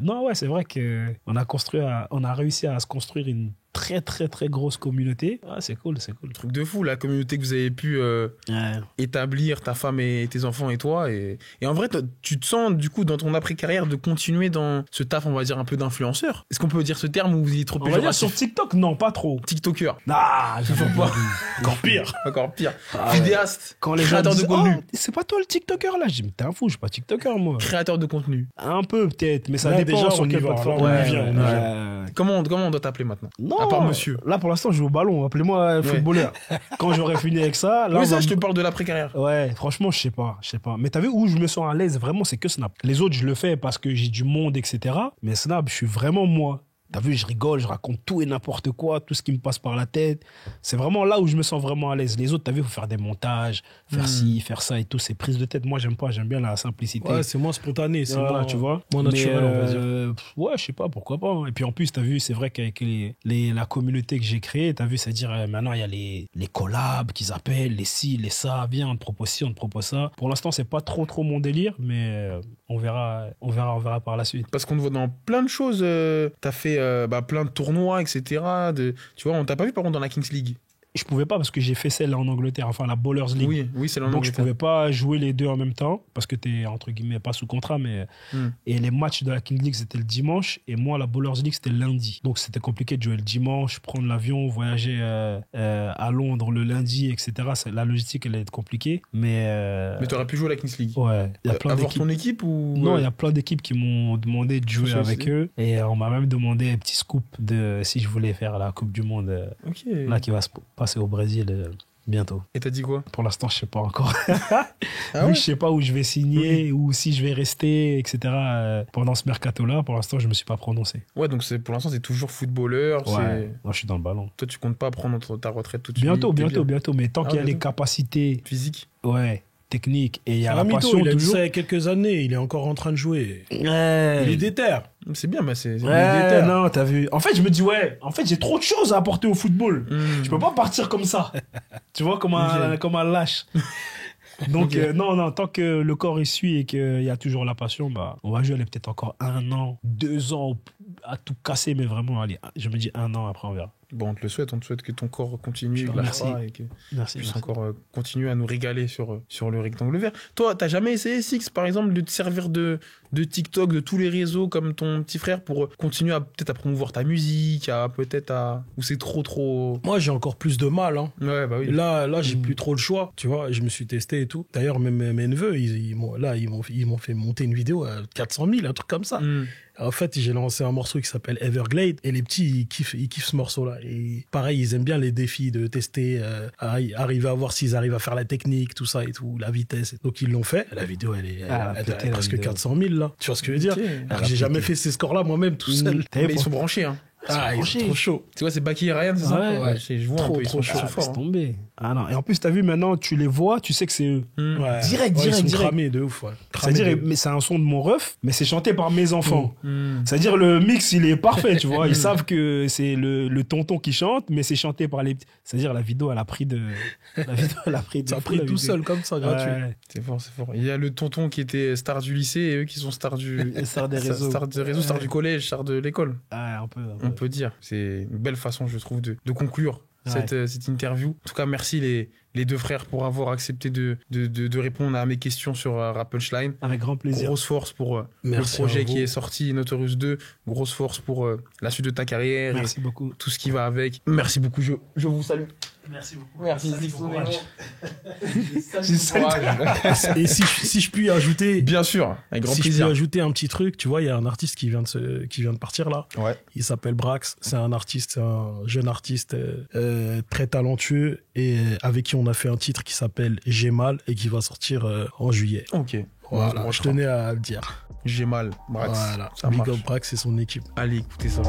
non, ouais, c'est vrai qu'on a réussi à se construire une très très très grosse communauté. Ah, c'est cool. Truc de fou, la communauté que vous avez pu établir, ta femme et tes enfants et toi. Et en vrai, tu te sens du coup dans ton après-carrière de continuer dans ce taf, on va dire un peu d'influenceur. Est-ce qu'on peut dire ce terme ou vous êtes trop péjoratif? On va dire sur TikTok, non, pas trop. TikToker. Ah, je veux pas. Encore pire. Vidéaste. Quand les créateur de contenu. Oh, c'est pas toi le TikToker là. Je dis, mais t'es un fou, je suis pas TikToker moi. Créateur de contenu. Un peu peut-être, mais ça là, dépend déjà, sur quelle plateforme. Comment on doit t'appeler maintenant? Non. À part monsieur. Là, pour l'instant, je joue au ballon. Appelez-moi footballeur. Quand j'aurai fini avec ça, là. Oui, ça, je te parle de l'après-carrière. Ouais, franchement, je sais pas. Mais t'as vu où je me sens à l'aise vraiment, c'est que Snap. Les autres, je le fais parce que j'ai du monde, etc. Mais Snap, je suis vraiment moi. T'as vu, je rigole, je raconte tout et n'importe quoi, tout ce qui me passe par la tête. C'est vraiment là où je me sens vraiment à l'aise. Les autres, t'as vu, il faut faire des montages, faire ci, faire ça et tout. C'est prise de tête. Moi, j'aime pas, j'aime bien la simplicité. Ouais, c'est moins spontané, c'est voilà, tu vois. Moins naturel, on va dire. Ouais, je sais pas, pourquoi pas. Et puis en plus, t'as vu, c'est vrai qu'avec la communauté que j'ai créée, t'as vu, c'est-à-dire maintenant, il y a les collabs qu'ils appellent, les ci, les ça, viens, on te propose ci, on te propose ça. Pour l'instant, c'est pas trop mon délire, mais on verra par la suite. Parce qu'on te voit dans plein de choses. T'as fait plein de tournois, etc. Tu vois, on t'a pas vu par contre dans la Kings League? Je pouvais pas parce que j'ai fait celle en Angleterre, enfin la Ballers League. Oui, c'est en Donc Angleterre. je pouvais pas jouer les deux en même temps parce que t'es entre guillemets pas sous contrat, mais et les matchs de la King League c'était le dimanche et moi la Ballers League c'était le lundi. Donc c'était compliqué de jouer le dimanche, prendre l'avion, voyager à Londres le lundi, etc. La logistique elle allait être compliquée, mais t'aurais pu jouer à la Kings League. Ouais. Il y a plein avoir d'équipes. ton équipe ou Non, il y a plein d'équipes qui m'ont demandé de jouer avec eux et on m'a même demandé un petit scoop de si je voulais faire la Coupe du Monde là qui va se passer au Brésil. Bientôt. Et t'as dit quoi? Pour l'instant, je sais pas encore. Ah ouais? Je sais pas où je vais signer ou si je vais rester, etc. Pendant ce mercato-là, pour l'instant, je me suis pas prononcé. Ouais, donc pour l'instant, c'est toujours footballeur. Ouais. Moi, je suis dans le ballon. Toi, tu comptes pas prendre ta retraite tout de suite? Bientôt. Mais tant qu'il y a les capacités physiques, technique et il y a la Ramito, passion il a dit toujours. ça il y a quelques années, il est encore en train de jouer. Ouais. Il est déter. c'est bien, mais c'est Ouais, non, t'as vu. En fait, je me dis, j'ai trop de choses à apporter au football. Je peux pas partir comme ça. Tu vois, comme un lâche. Donc, non, tant que le corps y suit et qu'il y a toujours la passion, on va jouer peut-être encore 1 an, 2 ans, à tout casser, mais vraiment, allez, je me dis 1 an, après on verra. Bon, on te te souhaite que ton corps continue, Merci. et que Merci. puisse encore continuer à nous régaler sur le rectangle vert. Toi, t'as jamais essayé, Six, par exemple, de te servir de TikTok, de tous les réseaux comme ton petit frère pour continuer peut-être à promouvoir ta musique, ou c'est trop... Moi, j'ai encore plus de mal, hein. Ouais, bah oui. Là, j'ai plus trop le choix, tu vois. Je me suis testé et tout. D'ailleurs, même mes neveux, ils m'ont fait monter une vidéo à 400 000, un truc comme ça. En fait, j'ai lancé un morceau qui s'appelle Everglade et les petits, ils kiffent ce morceau-là. Et pareil, ils aiment bien les défis de tester, arriver à voir s'ils arrivent à faire la technique, tout ça et tout, la vitesse. Donc, ils l'ont fait. La vidéo, elle est presque 400 000, là. Tu vois ce que je veux dire? Alors que j'ai jamais fait ces scores-là moi-même tout seul. Mais ils sont branchés, hein. Ils sont trop chauds. Tu vois, c'est Baki et Ryan, c'est ça? Ouais. Je vois un peu, ils sont forts. Laisse tomber. Ah non. Et en plus, t'as vu, maintenant, tu les vois, tu sais que c'est eux. Ouais. Direct. Ils sont cramés de ouf, ouais. C'est-à-dire, mais c'est un son de mon ref, mais c'est chanté par mes enfants. C'est-à-dire, le mix, il est parfait, tu vois. Ils savent que c'est le tonton qui chante, mais c'est chanté par les petits. C'est-à-dire, la vidéo, elle a pris Ça a pris tout seul, comme ça, gratuit. Ouais. C'est fort. Il y a le tonton qui était star du lycée et eux qui sont stars Star des réseaux. Star du collège, star de l'école. Ah, On peut dire. C'est une belle façon, je trouve, de conclure cette interview. En tout cas, merci les deux frères pour avoir accepté de répondre à mes questions sur Rap Punchline. Avec grand plaisir. Grosse force pour Merci le projet à vous. qui est sorti, Notorious 2. Grosse force pour la suite de ta carrière. Merci beaucoup. Tout ce qui va avec. Merci beaucoup. Je vous salue. Merci beaucoup. Merci. Et si je puis ajouter, Bien sûr, avec grand si je plaisir. peux ajouter un petit truc, tu vois, il y a un artiste qui vient de partir là. Ouais. Il s'appelle Brax. C'est un jeune artiste très talentueux et avec qui on a fait un titre qui s'appelle J'ai mal et qui va sortir en juillet. Ok. Voilà, je tenais à le dire. J'ai mal. Brax. Voilà. Ça Big marche. up Brax et son équipe. Allez, écoutez ça.